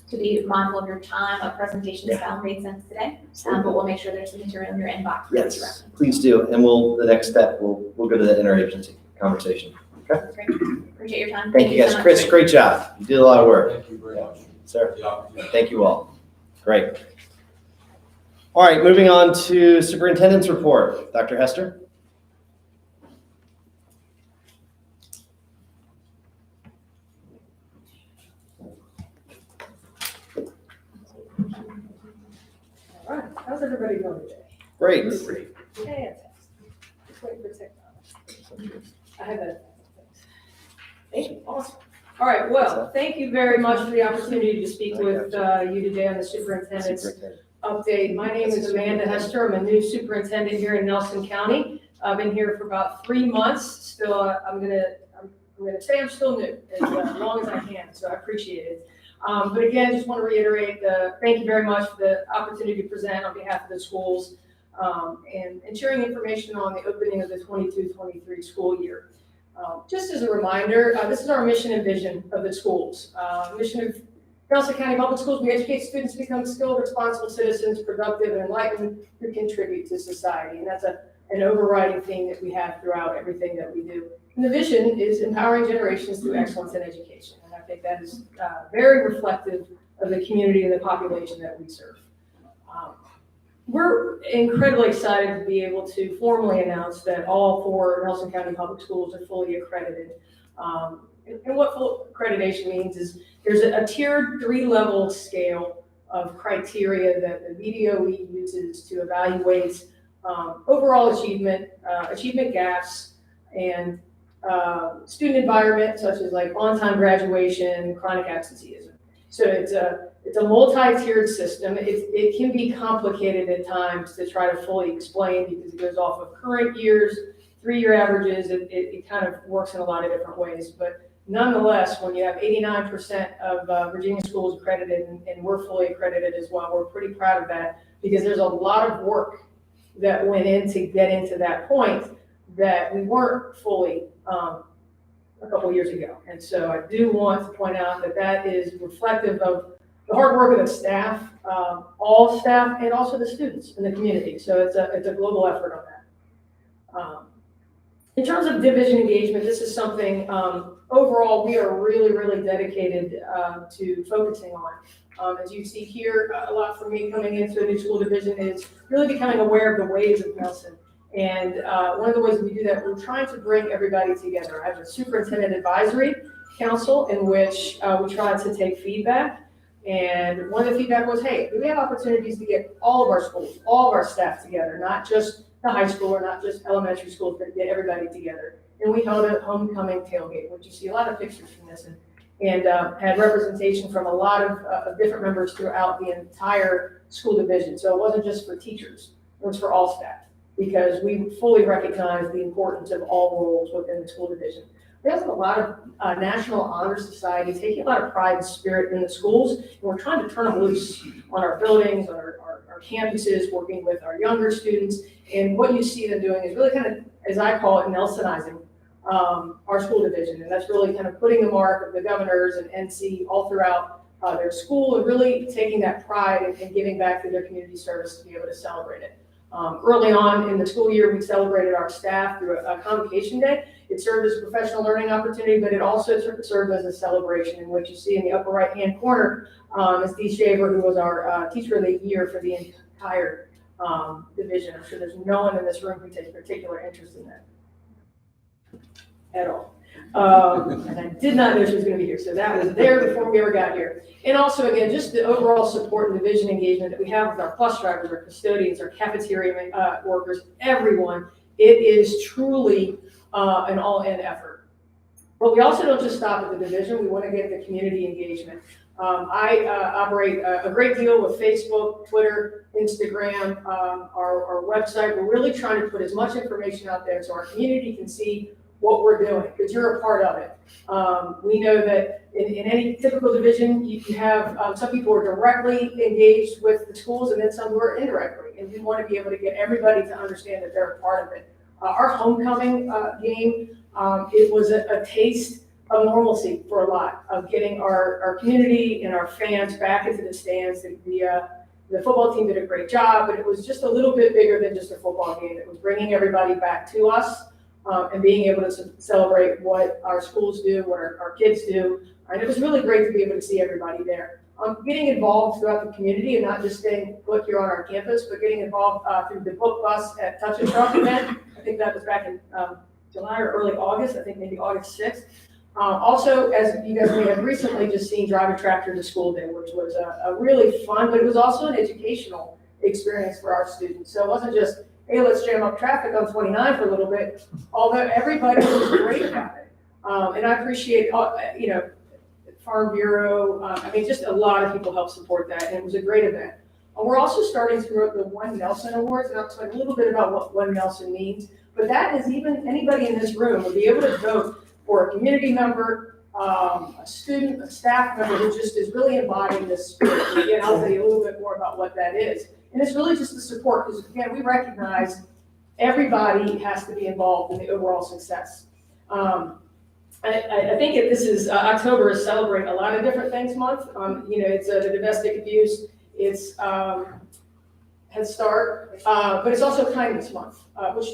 To be mindful of your time, a presentation style made sense today, but we'll make sure there's some material in your inbox. for you to Yes, reference. please do. And the next step, we'll go to the interagency conversation. Okay? Great. Appreciate your time. Thank you guys. so much. Chris, great job. You did a lot of work. Thank you very much. Sir, The opportunity. thank you all. Great. All right, moving on to Superintendent's report. Dr. Hester? All right, how's everybody doing today? Great. Fantastic. Just waiting for technology. I have that. Thank you, awesome. All right, well, thank you very much for the opportunity to speak with you today on the superintendent's update. My name is Amanda Hester. I'm a new superintendent here in Nelson County. I've been here for about 3 months. Still, I'm gonna say I'm still new as long as I can, so I appreciate it. But again, just want to reiterate, thank you very much for the opportunity to present on behalf of the schools and sharing information on the opening of the 22-23 school year. Just as a reminder, this is our mission and vision of the schools. Mission of Nelson County Public Schools: we educate students to become skilled, responsible citizens, productive, and enlightened, who contribute to society. And that's an overriding theme that we have throughout everything that we do. And the vision is empowering generations through excellence in education. And I think that is very reflective of the community and the population that we serve. We're incredibly excited to be able to formally announce that all 4 Nelson County Public Schools are fully accredited. And what full accreditation means is there's a tiered 3-level scale of criteria that the VDOE uses to evaluate overall achievement, achievement gaps, and student environment, such as like on-time graduation, chronic absenteeism. So it's a multi-tiered system. It can be complicated at times to try to fully explain because it goes off of current years, 3-year averages. It kind of works in a lot of different ways. But nonetheless, when you have 89% of Virginia schools accredited, and we're fully accredited as well, we're pretty proud of that because there's a lot of work that went in to get into that point that we weren't fully a couple years ago. And so I do want to point out that that is reflective of the hard work of the staff, all staff, and also the students in the community. So it's a global effort on that. In terms of division engagement, this is something overall we are really, really dedicated to focusing on. As you see here, a lot for me coming into a new school division is really becoming aware of the ways of Nelson. And one of the ways we do that, we're trying to bring everybody together. I have a superintendent advisory council in which we try to take feedback. And one of the feedback was, hey, do we have opportunities to get all of our schools, all of our staff together, not just the high school or not just elementary schools, but get everybody together. And we held a homecoming tailgate, which you see a lot of pictures from this, and had representation from a lot of different members throughout the entire school division. So it wasn't just for teachers, it was for all staff, because we fully recognize the importance of all roles within the school division. We also have a lot of National Honor Society taking a lot of pride and spirit in the schools, and we're trying to turn them loose on our buildings, on our campuses, working with our younger students. And what you see them doing is really kind of, as I call it, Nelsonizing our school division. And that's really kind of putting the mark of the governors and NC all throughout their school, and really taking that pride and giving back to their community service to be able to celebrate it. Early on in the school year, we celebrated our staff through a convocation day, It served as a professional learning opportunity, but it also served as a celebration. And what you see in the upper right-hand corner is Dee Shaver, who was our Teacher of the Year for the entire division. I'm sure there's no one in this room who takes particular interest in that at all. And I did not know she was going to be here, so that was there before we ever got here. And also, again, just the overall support and division engagement that we have with our bus drivers, our custodians, our cafeteria workers, everyone. It is truly an all-in effort. But we also don't just stop at the division. We want to get the community engagement. I operate a great deal with Facebook, Twitter, Instagram, our website. We're really trying to put as much information out there so our community can see what we're doing, because you're a part of it. We know that in any typical division, you have some people who are directly engaged with the schools and then some who are indirectly. And we want to be able to get everybody to understand that they're a part of it. Our homecoming game, it was a taste of normalcy for a lot of getting our community and our fans back into the stands. The football team did a great job, but it was just a little bit bigger than just a football game. It was bringing everybody back to us. And being able to celebrate what our schools do, what our kids do. And it was really great to be able to see everybody there. Getting involved throughout the community and not just staying put here on our campus, but getting involved through the book bus at Touch and Truck event. I think that was back in July or early August, I think maybe August 6th. Also, as you guys may have recently just seen, Drive a Tractor to School Day, which was a really fun, but it was also an educational experience for our students. So it wasn't just, hey, let's jam up traffic on 29 for a little bit, although everybody was great about it. And I appreciate, Farm Bureau, just a lot of people helped support that, and it was a great event. We're also starting to promote the One Nelson Awards, and I'll talk a little bit about what One Nelson means, but that is even anybody in this room will be able to vote for a community member, a student, a staff member who just is really embodying this spirit. And again, I'll tell you a little bit more about what that is. And it's really just the support, because again, we recognize everybody has to be involved in the overall success. I think this is October is celebrating a lot of different things month. It's the domestic abuse, it's Head Start, but it's also Kindness Month, which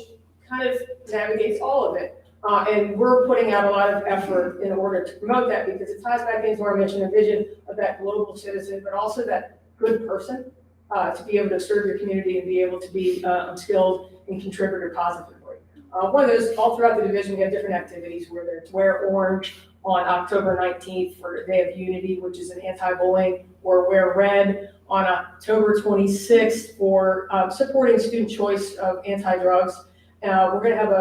kind of navigates all of it. And we're putting out a lot of effort in order to promote that, because it ties back into our mission and vision of that global citizen, but also that good person. To be able to serve your community and be able to be skilled and contributor positively. One of those, all throughout the division, we have different activities, whether it's Wear Orange on October 19th for Day of Unity, which is an anti-bullying, or Wear Red on October 26th for supporting student choice of anti-drugs. We're going to have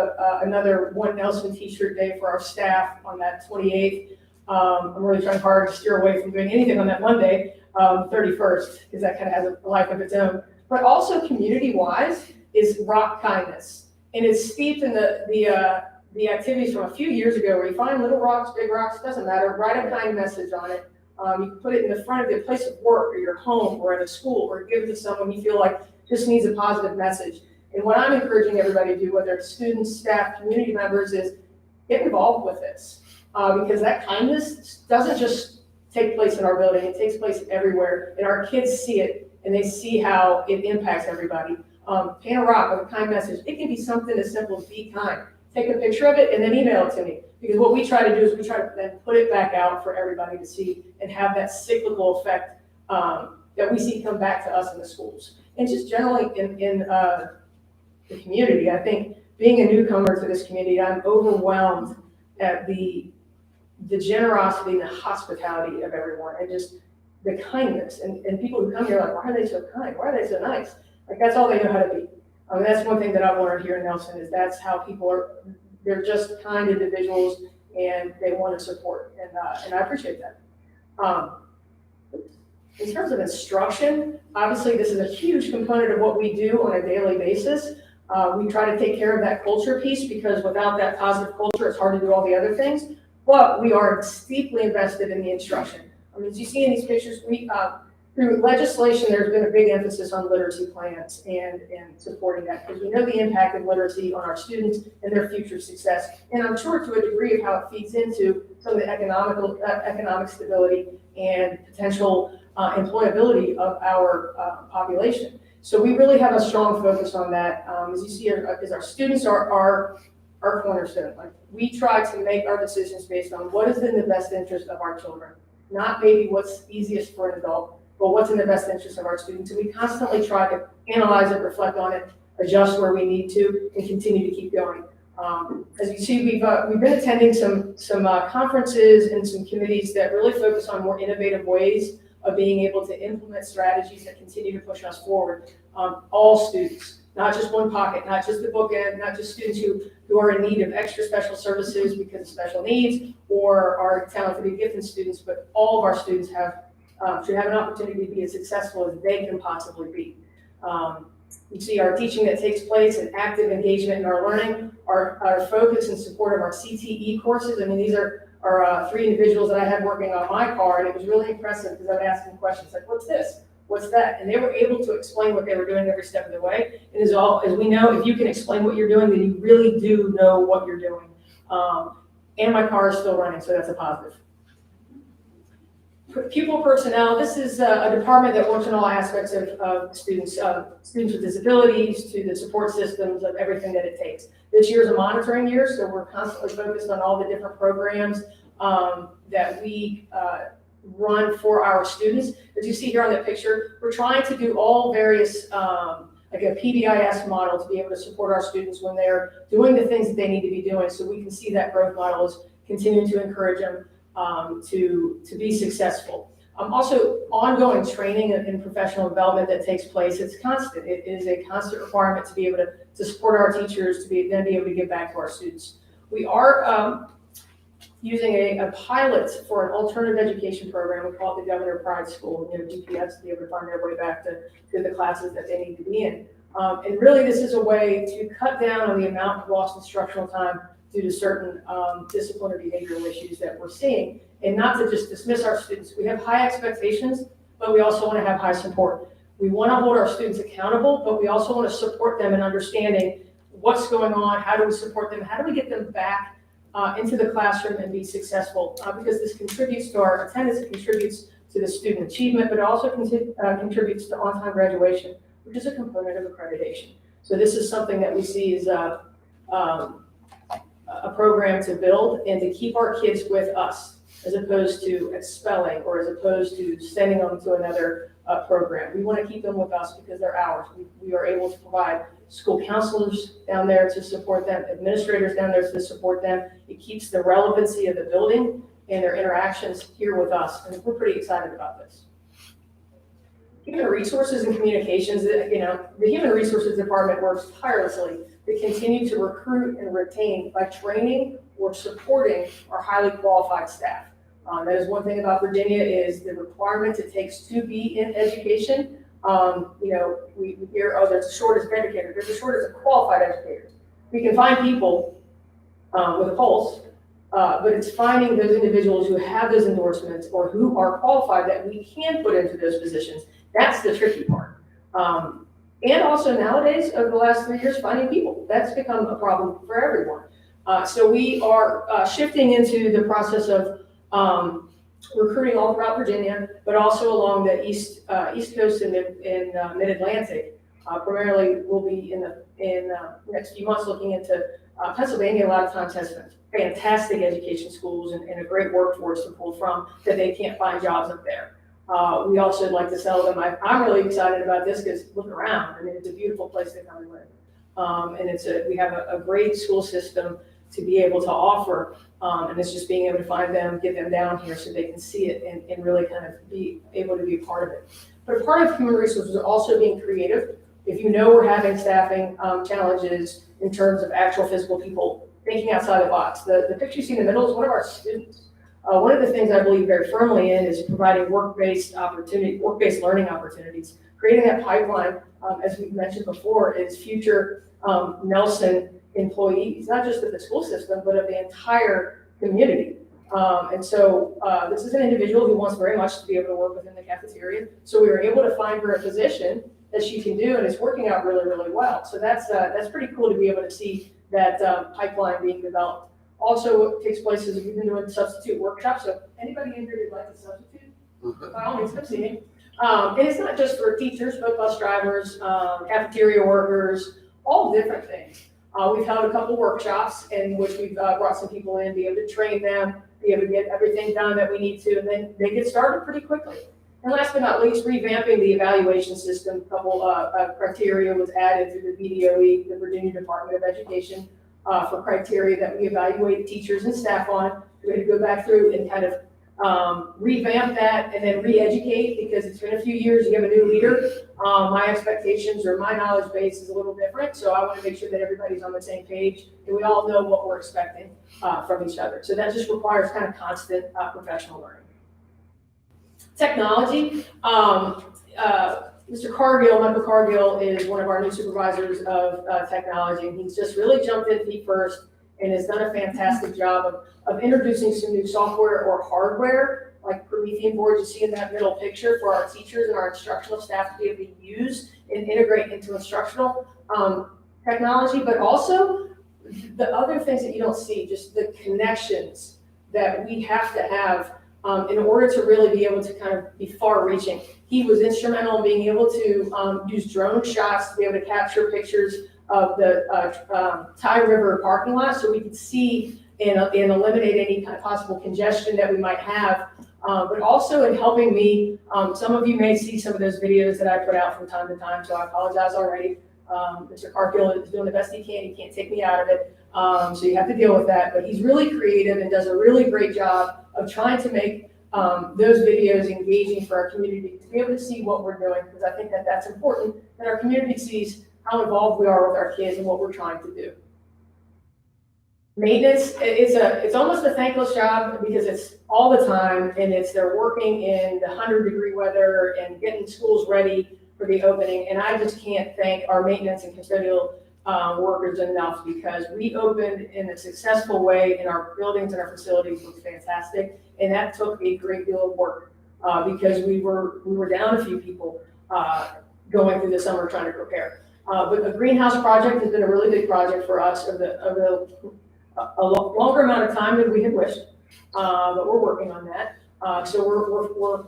another One Nelson T-shirt day for our staff on that 28th. I'm really trying hard to steer away from doing anything on that Monday. 31st, because that kind of has a life of its own. But also community-wise is Rock Kindness. And it's steeped in the activities from a few years ago where you find little rocks, big rocks, doesn't matter, write a kind message on it. You can put it in the front of your place of work or your home or at a school, or give it to someone you feel like just needs a positive message. And what I'm encouraging everybody to do, whether it's students, staff, community members, is get involved with this. Because that kindness doesn't just take place in our building, it takes place everywhere, and our kids see it, and they see how it impacts everybody. Paint a rock with a kind message. It can be something as simple as be kind. Take a picture of it and then email it to me, because what we try to do is we try to then put it back out for everybody to see and have that cyclical effect that we see come back to us in the schools. And just generally in the community, I think being a newcomer to this community, I'm overwhelmed at the generosity and the hospitality of everyone, and just the kindness, and people who come here like, why are they so kind? Why are they so nice? Like, that's all they know how to be. That's one thing that I've learned here in Nelson, is that's how people are. They're just kind individuals, and they want to support, and I appreciate that. In terms of instruction, obviously this is a huge component of what we do on a daily basis. We try to take care of that culture piece, because without that positive culture, it's hard to do all the other things. But we are deeply invested in the instruction. As you see in these pictures, through legislation, there's been a big emphasis on literacy plans and supporting that, because we know the impact of literacy on our students and their future success. And I'm sure to a degree of how it feeds into some of the economic stability and potential employability of our population. So we really have a strong focus on that. As you see, as our students are our cornerstone. Like, we try to make our decisions based on what is in the best interest of our children, not maybe what's easiest for an adult, but what's in the best interest of our students. And we constantly try to analyze it, reflect on it, adjust where we need to, and continue to keep going. As you see, we've been attending some conferences and some committees that really focus on more innovative ways of being able to implement strategies that continue to push us forward. All students, not just one pocket, not just the bookend, not just students who are in need of extra special services because of special needs or are talented and gifted students, but all of our students should have an opportunity to be as successful as they can possibly be. You see our teaching that takes place and active engagement in our learning, our focus and support of our CTE courses. I mean, these are 3 individuals that I had working on my car, and it was really impressive because I would ask them questions like, what's this? What's that? And they were able to explain what they were doing every step of the way. And as we know, if you can explain what you're doing, then you really do know what you're doing. And my car is still running, so that's a positive. Pupil personnel, this is a department that works in all aspects of students with disabilities to the support systems of everything that it takes. This year is a monitoring year, so we're constantly focused on all the different programs that we run for our students. As you see here on the picture, we're trying to do all various, like a PBIS model to be able to support our students when they're doing the things that they need to be doing, so we can see that growth model is continuing to encourage them to be successful. Also, ongoing training and professional development that takes place, it's constant. It is a constant requirement to be able to support our teachers, then be able to give back to our students. We are using a pilot for an alternative education program. We call it the Governor Pride School, GPS, to be able to find their way back to the classes that they need to be in. And really, this is a way to cut down on the amount of lost instructional time due to certain disciplinary behavioral issues that we're seeing, and not to just dismiss our students. We have high expectations, but we also want to have high support. We want to hold our students accountable, but we also want to support them in understanding what's going on, how do we support them, how do we get them back into the classroom and be successful, because this contributes to our attendance, it contributes to the student achievement, but it also contributes to on-time graduation, which is a component of accreditation. So this is something that we see as a program to build and to keep our kids with us, as opposed to expelling or as opposed to sending them to another program. We want to keep them with us because they're ours. We are able to provide school counselors down there to support them, administrators down there to support them. It keeps the relevancy of the building and their interactions here with us, and we're pretty excited about this. Human resources and communications, the Human Resources Department works tirelessly to continue to recruit and retain by training or supporting our highly qualified staff. That is one thing about Virginia is the requirement it takes to be in education. We hear, oh, there's a shortage of educators. There's a shortage of qualified educators. We can find people with a pulse, but it's finding those individuals who have those endorsements or who are qualified that we can put into those positions. That's the tricky part. And also nowadays, over the last 3 years, finding people. That's become a problem for everyone. So we are shifting into the process of recruiting all throughout Virginia, but also along the East Coast and Mid-Atlantic. Primarily, we'll be in the next few months looking into Pennsylvania. A lot of times has fantastic education schools and a great workforce to pull from that they can't find jobs up there. We also like to sell them. I'm really excited about this because look around. I mean, it's a beautiful place to come and live. And we have a great school system to be able to offer. And it's just being able to find them, get them down here so they can see it and really kind of be able to be a part of it. But a part of human resources are also being creative. If you know we're having staffing challenges in terms of actual physical people, thinking outside the box. The picture you see in the middle is one of our students. One of the things I believe very firmly in is providing work-based learning opportunities. Creating that pipeline, as we've mentioned before, is future Nelson employees, not just of the school system, but of the entire community. And so this is an individual who wants very much to be able to work within the cafeteria. So we were able to find her a position that she can do, and it's working out really, really well. So that's pretty cool to be able to see that pipeline being developed. Also, what takes place is we've been doing substitute workshops. So anybody in here who'd like to substitute, by all means, come see me. And it's not just for teachers, but bus drivers, cafeteria workers, all different things. We've held a couple workshops in which we've brought some people in, be able to train them, be able to get everything done that we need to, and then they get started pretty quickly. And last but not least, revamping the evaluation system. A couple criteria was added through the VDOE, the Virginia Department of Education, for criteria that we evaluate teachers and staff on. We had to go back through and kind of revamp that and then re-educate, because it's been a few years, you have a new leader. My expectations or my knowledge base is a little different, so I want to make sure that everybody's on the same page and we all know what we're expecting from each other. So that just requires kind of constant professional learning. Technology. Mr. Cargill, Michael Cargill, is one of our new supervisors of technology, and he's just really jumped in feet first and has done a fantastic job of introducing some new software or hardware, like Promethean boards you see in that middle picture, for our teachers and our instructional staff to be able to use and integrate into instructional technology, but also the other things that you don't see, just the connections that we have to have in order to really be able to kind of be far-reaching. He was instrumental in being able to use drone shots to be able to capture pictures of the Tye River parking lot, so we could see and eliminate any kind of possible congestion that we might have. But also in helping me, some of you may see some of those videos that I put out from time to time, so I apologize already. Mr. Cargill is doing the best he can. He can't take me out of it, so you have to deal with that. But he's really creative and does a really great job of trying to make those videos engaging for our community, to be able to see what we're doing, because I think that that's important, that our community sees how involved we are with our kids and what we're trying to do. Maintenance, it's almost a thankless job because it's all the time, and they're working in the 100-degree weather and getting schools ready for the opening. And I just can't thank our maintenance and custodial workers enough, because we opened in a successful way, and our buildings and our facilities look fantastic. And that took a great deal of work because we were down a few people going through the summer trying to prepare. But the greenhouse project has been a really big project for us of a longer amount of time than we had wished, but we're working on that. So we're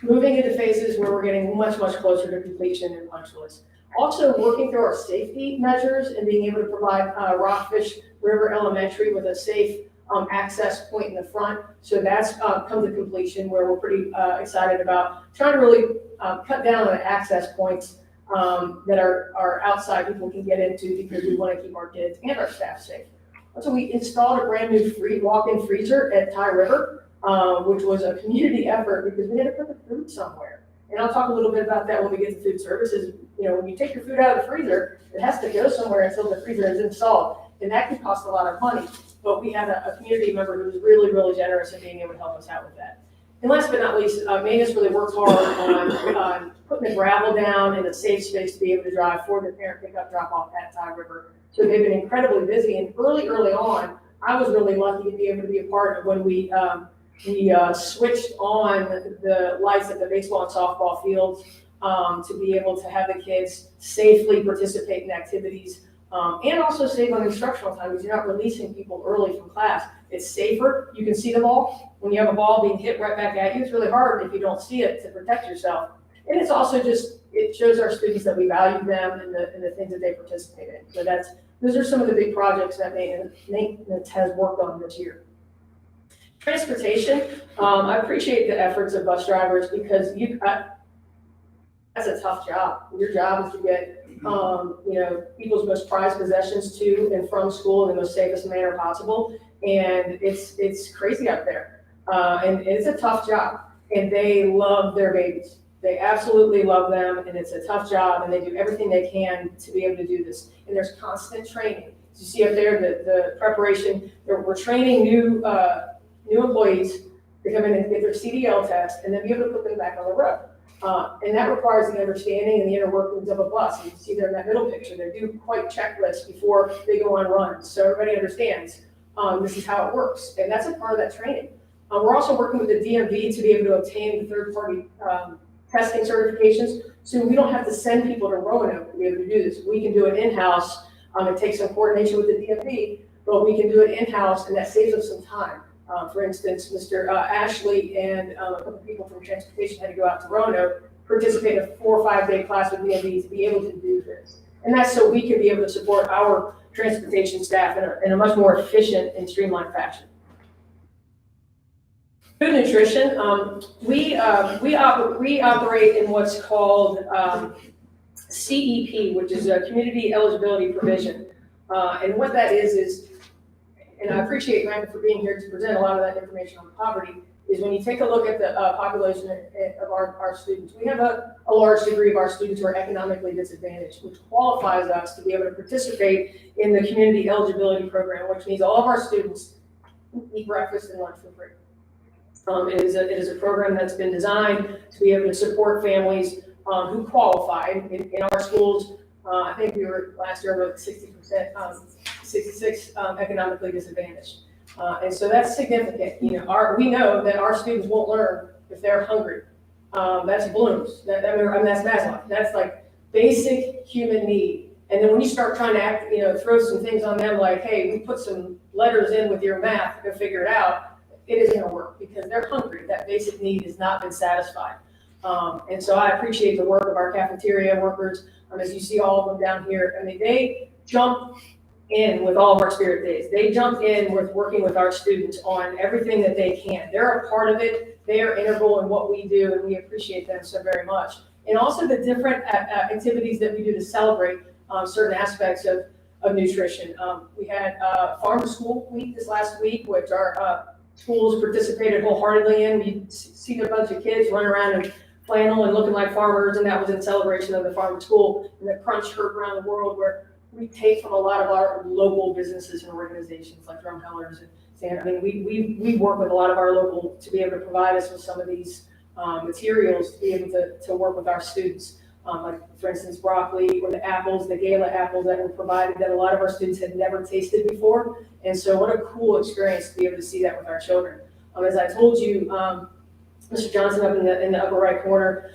moving into phases where we're getting much closer to completion and punch lists. Also working through our safety measures and being able to provide Rockfish River Elementary with a safe access point in the front. So that's come to completion, where we're pretty excited about trying to really cut down on the access points that are outside people can get into, because we want to keep our kids and our staff safe. So we installed a brand new walk-in freezer at Tye River, which was a community effort because we had to put the food somewhere. And I'll talk a little bit about that when we get to food services. You know, when you take your food out of the freezer, it has to go somewhere until the freezer is installed. And that can cost a lot of money. But we had a community member who was really generous in being able to help us out with that. And last but not least, maintenance really worked hard on putting the gravel down in a safe space to be able to drive for the parent pickup drop off at Tye River. So they've been incredibly busy, and early on, I was really lucky to be able to be a part of when we switched on the lights at the baseball and softball fields to be able to have the kids safely participate in activities and also save on instructional time, because you're not releasing people early from class. It's safer. You can see the ball. When you have a ball being hit right back at you, it's really hard if you don't see it to protect yourself. And it's also it shows our students that we value them and the things that they participate in. So those are some of the big projects that maintenance has worked on this year. Transportation, I appreciate the efforts of bus drivers, because that's a tough job. Your job is to get people's most prized possessions to and from school in the most safest manner possible. And it's crazy out there. And it's a tough job. And they love their babies. They absolutely love them, and it's a tough job, and they do everything they can to be able to do this. And there's constant training. As you see up there, the preparation, we're training new employees to come in and get their CDL test and then be able to put them back on the road. And that requires the understanding and the inner workings of a bus. And you see there in that middle picture, they do quite checklists before they go on runs, so everybody understands this is how it works. And that's a part of that training. We're also working with the DMV to be able to obtain the third-party testing certifications, so we don't have to send people to Roanoke to be able to do this. We can do it in-house. It takes some coordination with the DMV, but we can do it in-house, and that saves us some time. For instance, Mr. Ashley and a couple of people from transportation had to go out to Roanoke, participate in a 4 or 5 day class with DMV to be able to do this. And that's so we can be able to support our transportation staff in a much more efficient and streamlined fashion. Food nutrition, we operate in what's called CEP, which is a community eligibility provision. And what that is, and I appreciate Randall for being here to present a lot of that information on poverty, is when you take a look at the population of our students, we have a large degree of our students who are economically disadvantaged, which qualifies us to be able to participate in the community eligibility program, which means all of our students eat breakfast and lunch for free. It is a program that's been designed to be able to support families who qualify. In our schools, I think we were last year about 60%, 66 economically disadvantaged. And so that's significant. You know, we know that our students won't learn if they're hungry. That's Bloom's. That's Maslow. That's like basic human need. And then when you start trying to throw some things on them like, hey, we put some letters in with your math to figure it out, it isn't going to work because they're hungry. That basic need has not been satisfied. And so I appreciate the work of our cafeteria workers. As you see all of them down here, I mean, they jump in with all of our spirit days. They jump in with working with our students on everything that they can. They're a part of it. They are integral in what we do, and we appreciate them so very much. And also the different activities that we do to celebrate certain aspects of nutrition. We had Farm to School Week this last week, which our schools participated wholeheartedly in. We see a bunch of kids running around in flannel and looking like farmers, and that was in celebration of the Farm to School and the crunch heard around the world, where we take from a lot of our local businesses and organizations like Drumhellers and Santa. I mean, we work with a lot of our local to be able to provide us with some of these materials to be able to work with our students. Like, for instance, broccoli or the apples, the Gala apples that were provided that a lot of our students had never tasted before. And so what a cool experience to be able to see that with our children. As I told you, Mr. Johnson up in the upper right corner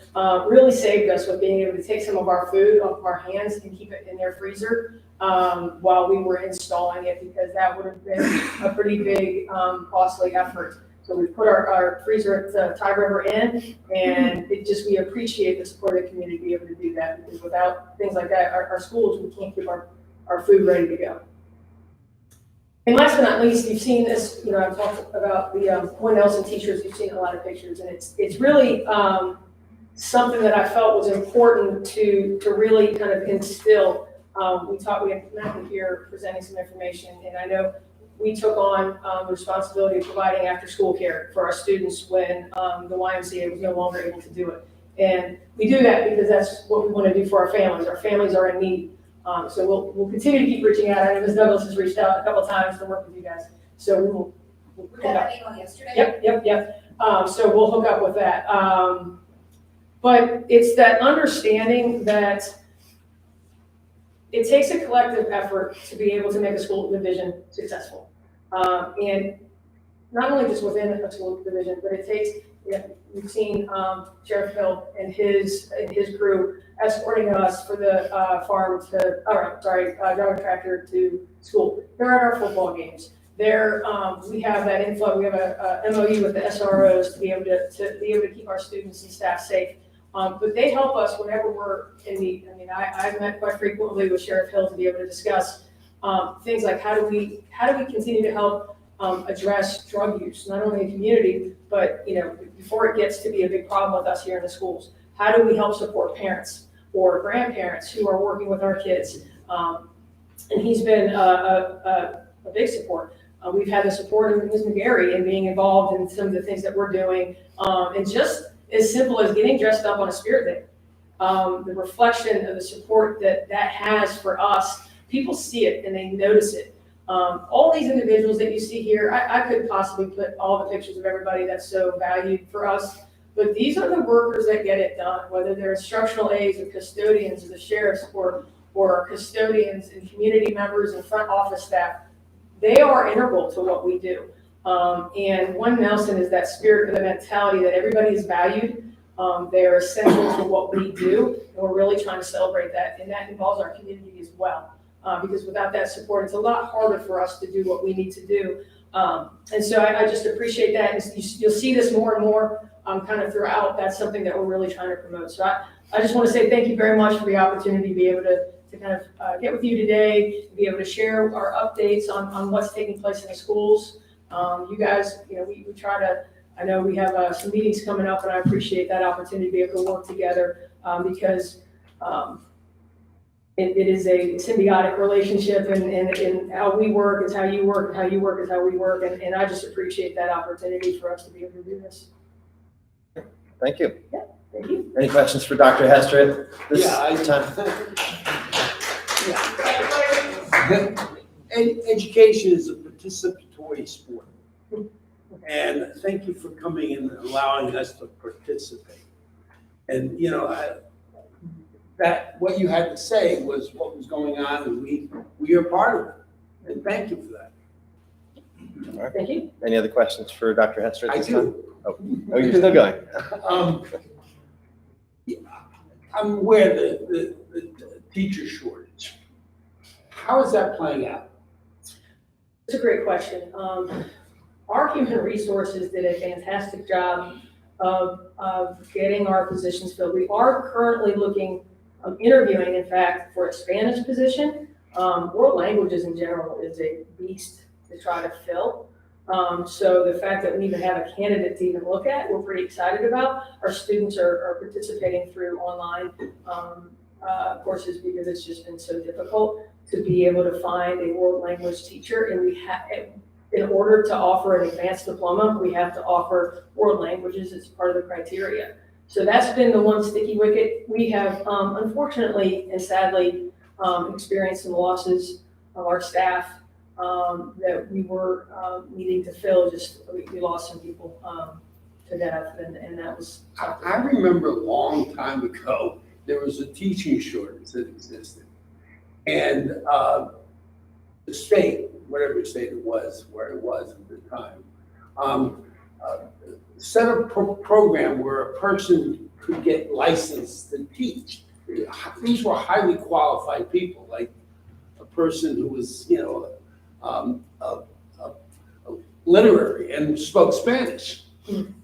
really saved us with being able to take some of our food off of our hands and keep it in their freezer while we were installing it, because that would have been a pretty big costly effort. So we put our freezer at the Tide River in, and we appreciate the support of the community to be able to do that, because without things like that, our schools, we can't keep our food ready to go. And last but not least, you've seen this, I've talked about the One Nelson teachers, you've seen a lot of pictures, and it's really something that I felt was important to really kind of instill. We had Matthew here presenting some information, and I know we took on the responsibility of providing after-school care for our students when the YMCA was no longer able to do it. And we do that because that's what we want to do for our families. Our families are in need. So we'll continue to keep reaching out. I know Ms. Douglas has reached out a couple of times to work with you guys. So we'll We got that email yesterday. Yep. So we'll hook up with that. But it's that understanding that it takes a collective effort to be able to make a school division successful. And not only just within a school division, but it takes, we've seen Sheriff Phelps and his crew escorting us for the driving tractor to school. They're at our football games. We have that inflow. We have a MOU with the SROs to be able to keep our students and staff safe. But they help us whenever we're in need. I mean, I've met quite frequently with Sheriff Hill to be able to discuss things like how do we continue to help address drug use, not only in the community, but before it gets to be a big problem with us here in the schools. How do we help support parents or grandparents who are working with our kids? And he's been a big support. We've had the support of Ms. McGarry in being involved in some of the things that we're doing, and just as simple as getting dressed up on a Spirit Day. The reflection of the support that has for us, people see it and they notice it. All these individuals that you see here, I could possibly put all the pictures of everybody that's so valued for us, but these are the workers that get it done, whether they're instructional aides or custodians or the sheriffs or custodians and community members and front office staff. They are integral to what we do. And One Nelson is that spirit and the mentality that everybody is valued. They are essential to what we do, and we're really trying to celebrate that. And that involves our community as well, because without that support, it's a lot harder for us to do what we need to do. And so I just appreciate that. And you'll see this more and more kind of throughout. That's something that we're really trying to promote. So I just want to say thank you very much for the opportunity to be able to to kind of get with you today, to be able to share our updates on what's taking place in the schools. You guys, we try to, I know we have some meetings coming up, and I appreciate that opportunity to be able to work together because it is a symbiotic relationship, and how we work is how you work, and how you work is how we work, and I just appreciate that opportunity for us to be able to do this. Thank you. Thank you. Any questions for Dr. Hester at this Yeah, time? Education is a participatory sport. And thank you for coming and allowing us to participate. And, that, what you had to say was what was going on, and we are part of it. And thank you for that. All right. Thank you. Any other questions for Dr. Hester at I this time? do. Oh, you're still going? I'm aware of the teacher shortage. How is that playing out? It's a great question. Our human resources did a fantastic job of getting our positions filled. We are currently interviewing, in fact, for a Spanish position. World languages in general is a beast to try to fill. So the fact that we even have a candidate to even look at, we're pretty excited about. Our students are participating through online courses because it's just been so difficult to be able to find a world language teacher. And we have, in order to offer an advanced diploma, we have to offer world languages as part of the criteria. So that's been the one sticky wicket. We have, unfortunately and sadly, experienced some losses of our staff that we were needing to fill. We lost some people to death, and that was tough. I remember a long time ago, there was a teaching shortage that existed. And the state, whatever state it was, where it was at the time, set up a program where a person could get licensed to teach. These were highly qualified people, like a person who was, literary and spoke Spanish.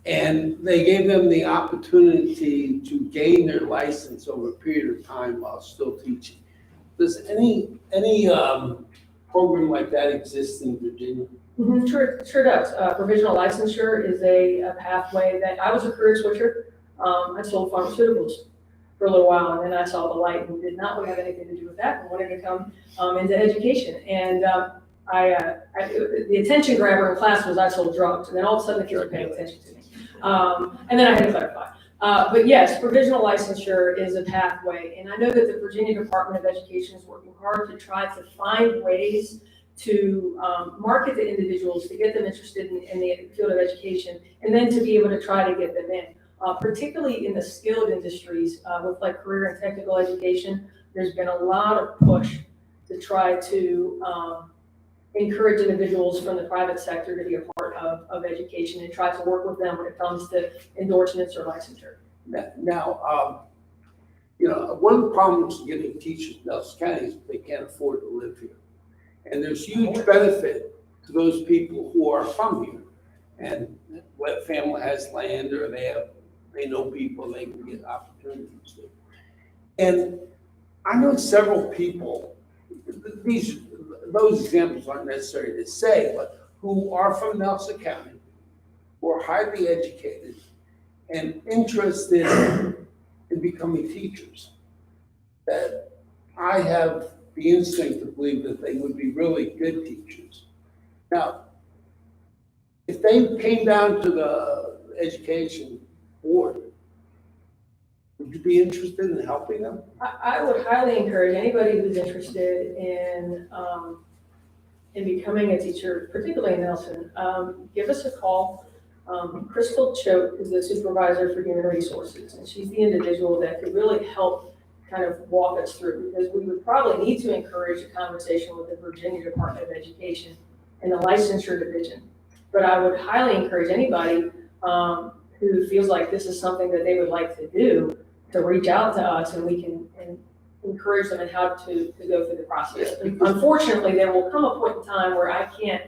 And they gave them the opportunity to gain their license over a period of time while still teaching. Does any program like that exist in Virginia? Mm-hmm, sure does. Provisional licensure is a pathway that I was a career switcher. I sold pharmaceuticals for a little while, and then I saw the light and did not want to have anything to do with that and wanted to come into education. And the attention grabber in class was I sold drugs, and then all of a sudden the kids were paying attention to me. And then I had to clarify. But yes, provisional licensure is a pathway, and I know that the Virginia Department of Education is working hard to try to find ways to market to individuals, to get them interested in the field of education, and then to be able to try to get them in. Particularly in the skilled industries with like career and technical education, there's been a lot of push to try to encourage individuals from the private sector to be a part of education and try to work with them when it comes to endorsements or licensure. Now, one of the problems getting teachers in Nelson County is they can't afford to live here. And there's huge benefit to those people who are from here. And what family has land or they know people, they can get opportunities to. And I know several people, those examples aren't necessary to say, but who are from Nelson County, who are highly educated and interested in becoming teachers, that I have the instinct to believe that they would be really good teachers. Now, if they came down to the education board, would you be interested in helping them? I would highly encourage anybody who's interested in becoming a teacher, particularly in Nelson, give us a call. Crystal Choate is the supervisor for human resources, and she's the individual that could really help kind of walk us through, because we would probably need to encourage a conversation with the Virginia Department of Education and the licensure division. But I would highly encourage anybody who feels like this is something that they would like to do to reach out to us, and we can encourage them in how to go through the process. Unfortunately, there will come a point in time where I can't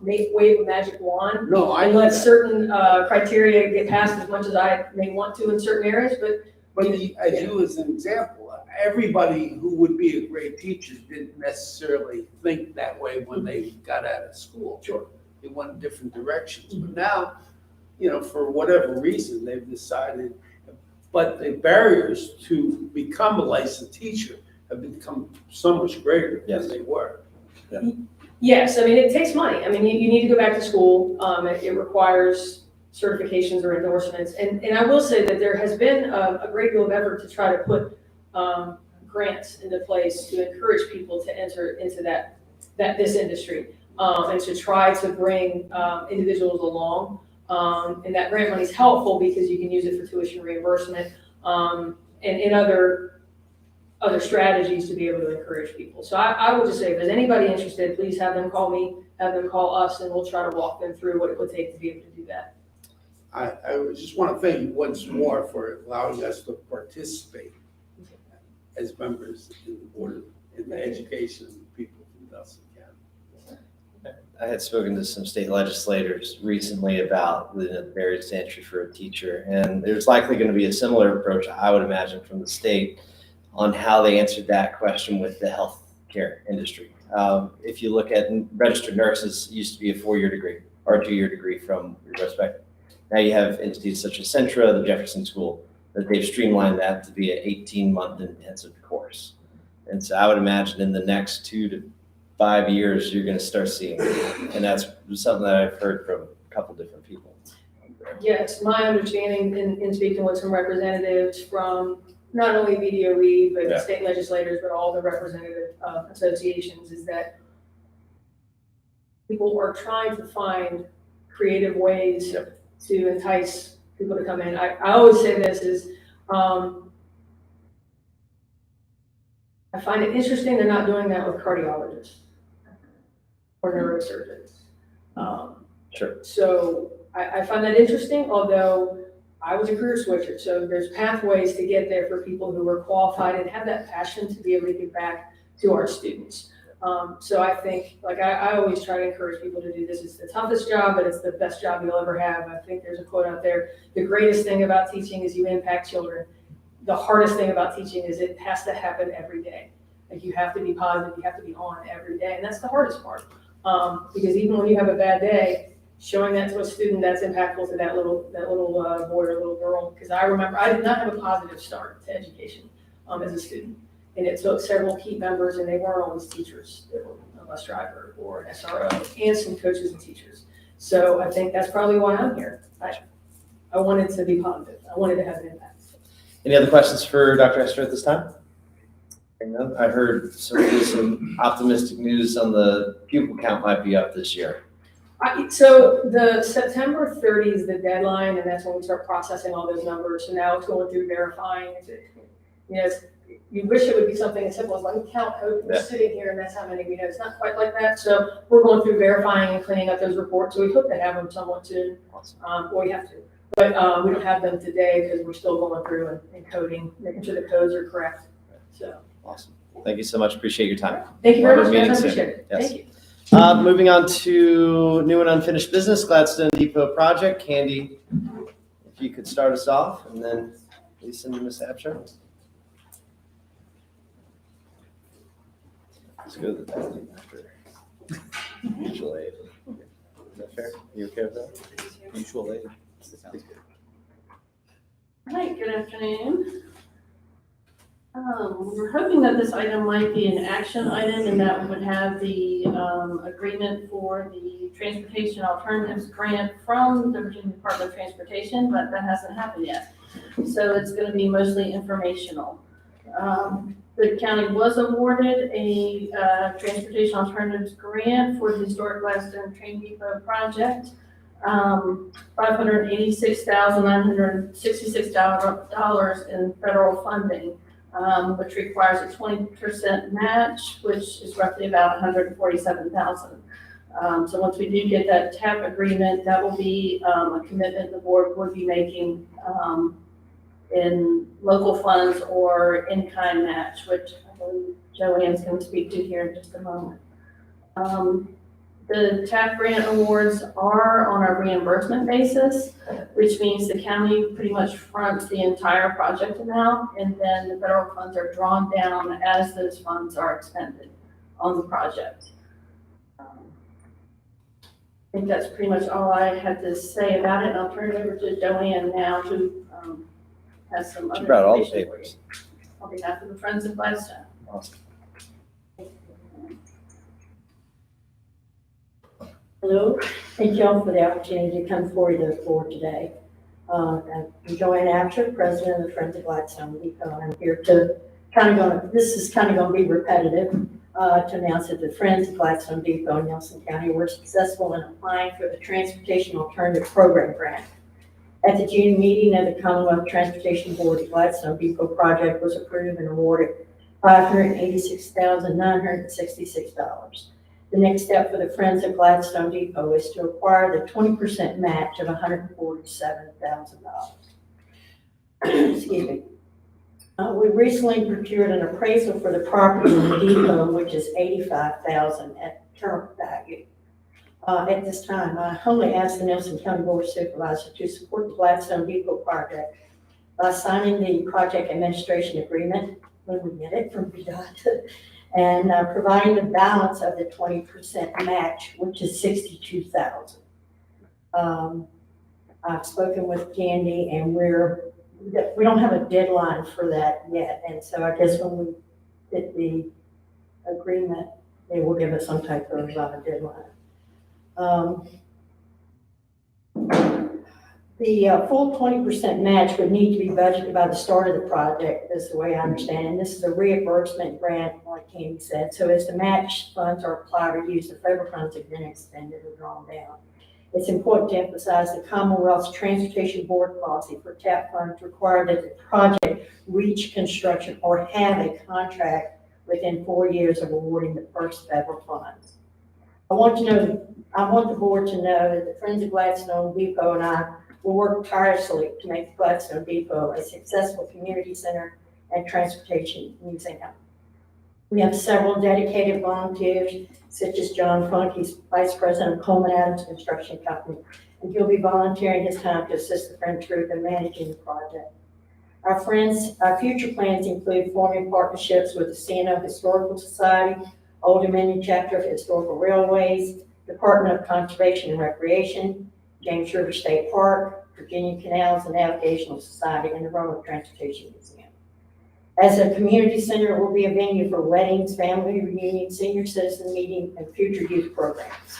wave a magic wand and let certain criteria get passed as much as I may want to in certain areas, but But I use an example, everybody who would be a great teacher didn't necessarily think that way when they got out of school. Sure. They went different directions, but now, for whatever reason, they've decided, but the barriers to become a licensed teacher have become so much greater than they were. Yes, I mean, it takes money. I mean, you need to go back to school. It requires certifications or endorsements. And I will say that there has been a great deal of effort to try to put grants into place to encourage people to enter into this industry, and to try to bring individuals along. And that grant money is helpful because you can use it for tuition reimbursement, and other strategies to be able to encourage people. So I would just say, if there's anybody interested, please have them call me, have them call us, and we'll try to walk them through what it would take to be able to do that. I just want to thank you once more for allowing us to participate as members in the board, in the education of the people from Nelson County. I had spoken to some state legislators recently about the barriers to entry for a teacher, and there's likely going to be a similar approach, I would imagine, from the state on how they answered that question with the healthcare industry. If you look at registered nurses, used to be a 4-year degree or a 2-year degree from your respect. Now you have entities such as Centra, the Jefferson School, that they've streamlined that to be an 18-month intensive course. And so I would imagine in the next 2 to 5 years, you're going to start seeing that. And that's something that I've heard from a couple different people. Yes, my understanding in speaking with some representatives from not only BDOE, but state legislators, but all the representative associations, is that people are trying to find creative ways to entice people to come in. I always say this is, I find it interesting they're not doing that with cardiologists or neurosurgeons. Sure. So I find that interesting, although I was a career switcher, so there's pathways to get there for people who are qualified and have that passion to be able to give back to our students. So I think, I always try to encourage people to do this. It's the toughest job, but it's the best job you'll ever have. I think there's a quote out there: the greatest thing about teaching is you impact children. The hardest thing about teaching is it has to happen every day. Like, you have to be positive, you have to be on every day, and that's the hardest part. Because even when you have a bad day, showing that to a student, that's impactful to that little boy or little girl. Because I remember I did not have a positive start to education as a student. And it took several key members, and they weren't always teachers. They were a bus driver or an SRO and some coaches and teachers. So I think that's probably why I'm here. I wanted to be positive. I wanted to have an impact. Any other questions for Dr. Hester at this time? I heard some optimistic news on the pupil count might be up this year. So the September 30 is the deadline, and that's when we start processing all those numbers. So now it's going through verifying. You wish it would be something as simple as like count code. We're sitting here and that's how many we know. It's not quite like that. So we're going through verifying and cleaning up those reports. So we hope to have them somewhat soon. Well, we have to, but we don't have them today because we're still going through and coding, making sure the codes are correct. So awesome. Thank you so much. Appreciate your time. Thank you very much. Meeting I soon. appreciate it. Yes. Thank you. Moving on to new and unfinished business, Gladstone Depot project. Candy, if you could start us off, and then Lisa and Ms. Absher. Let's go to the back after mutual aid. Is that fair? You okay with that? Mutual aid. Sounds good. Hi, good afternoon. We're hoping that this item might be an action item and that we would have the agreement for the Transportation Alternatives Grant from the Virginia Department of Transportation, but that hasn't happened yet. So it's going to be mostly informational. The county was awarded a Transportation Alternatives Grant for the Historic Gladstone Train Depot project. $586,966 in federal funding, which requires a 20% match, which is roughly about $147,000. So once we do get that TAP agreement, that will be a commitment the board would be making in local funds or in-kind match, which I believe Joanne's going to speak to here in just a moment. The TAP grant awards are on a reimbursement basis. which means the county pretty much fronts the entire project amount, and then the federal funds are drawn down as those funds are expended on the project. I think that's pretty much all I had to say about it, and I'll turn it over to Joanne now to have some other She brought all the information for you. papers. On behalf of the Friends of Gladstone. Awesome. Hello, thank you all for the opportunity to come forward to the board today. I'm Joanne Asher, President of the Friends of Gladstone Depot, and I'm here to this is kind of going to be repetitive, to announce that the Friends of Gladstone Depot in Nelson County were successful in applying for the Transportation Alternative Program Grant. At the June meeting of the Commonwealth Transportation Board, the Gladstone Depot project was approved and awarded $586,966. The next step for the Friends of Gladstone Depot is to acquire the 20% match of $147,000. Excuse me. We recently procured an appraisal for the property in the depot, which is $85,000 at current value. At this time, I humbly ask the Nelson County Board of Supervisors to support the Gladstone Depot project by signing the project administration agreement when we get it from VDOT, and providing the balance of the 20% match, which is $62,000. I've spoken with Candy, and we don't have a deadline for that yet, and so I guess when we get the agreement, they will give us some type of deadline. The full 20% match would need to be budgeted by the start of the project, is the way I understand it. And this is a reimbursement grant, like Candy said. So as the match funds are applied or used, the federal funds have been expended or drawn down. It's important to emphasize the Commonwealth's Transportation Board policy for TAP funds require that the project reach construction or have a contract within 4 years of awarding the first federal funds. I want the board to know that the Friends of Gladstone Depot and I will work tirelessly to make the Gladstone Depot a successful community center and transportation museum. We have several dedicated volunteers, such as John Funk, he's Vice President of Coleman Adams Construction Company, and he'll be volunteering his time to assist the Friends Group in managing the project. Our future plans include forming partnerships with the CNO Historical Society, Old Dominion Chapter of Historical Railways, Department of Conservation and Recreation, James River State Park, Virginia Canals and Navigational Society, and the Roanoke Transportation Museum. As a community center, it will be a venue for weddings, family reunions, senior citizen meetings, and future youth programs.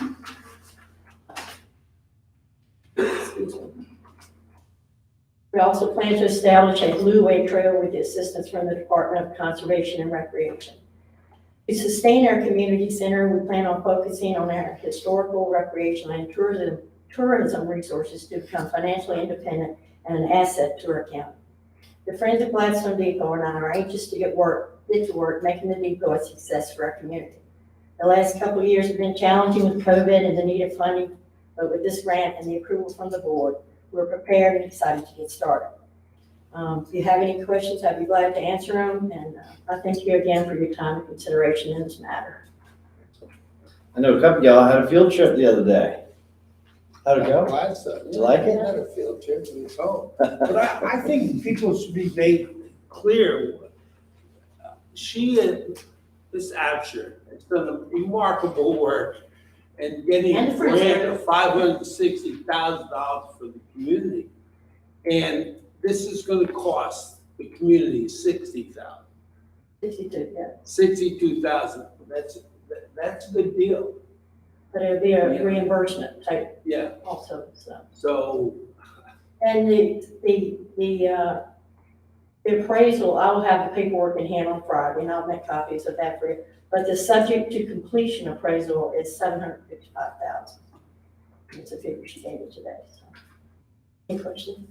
We also plan to establish a blueway trail with the assistance from the Department of Conservation and Recreation. To sustain our community center, we plan on focusing on our historical, recreational, and tourism resources to become financially independent and an asset to our county. The Friends of Gladstone Depot and I are anxious to get to work making the depot a success for our community. The last couple of years have been challenging with COVID and the need of funding, but with this grant and the approval from the board, we're prepared and excited to get started. If you have any questions, I'd be glad to answer them, and I thank you again for your time and consideration in this matter. I know a couple of y'all had a field trip the other day. How'd it go? Did you like it? I had a field trip to his home. But I think people should be made clear. She and Ms. Absher has done a remarkable work in getting a grant of $560,000 for the community. And this is going to cost the community $60,000. 62, yeah. $62,000. That's a good deal. But it'll be a reimbursement type. Yeah. Also, So. And the appraisal, I will have the paperwork in hand on Friday, and I'll make copies of that for you. But the subject to completion appraisal is $755,000. It's a figure she gave me today. So. Any questions?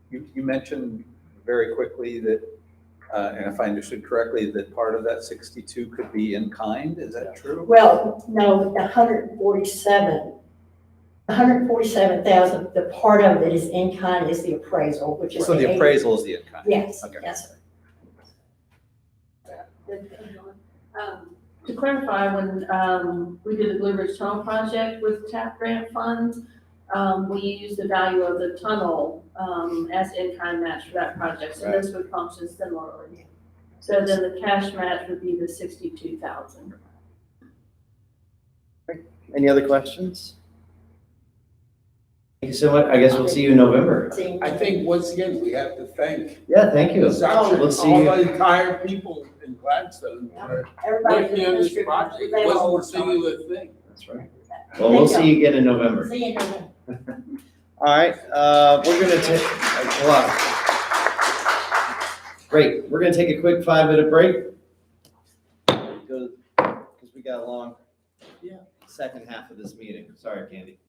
You mentioned very quickly that, and if I understood correctly, that part of that 62 could be in kind. Is that true? Well, no, 147,000. The part of it is in kind is the appraisal, which is so the appraisal is the in kind. Yes. Okay. Yes, sir. To clarify, when we did the Blue Ridge Tunnel project with TAP grant funds, we use the value of the tunnel, as in-kind match for that project, so this would function similarly. So then the cash match would be the 62,000. Any other questions? Thank you so much. I guess we'll see you in November. I think, once again, we have to thank Yeah, thank you. Dr. We'll see all you. the entire people in Gladstone for Everybody working on this project. It wasn't a singular thing. That's right. Well, we'll see you again in November. See you in November. All right, we're gonna take, great, we're gonna take a quick 5-minute break. Because we got a long second half of this meeting. Sorry, Candy.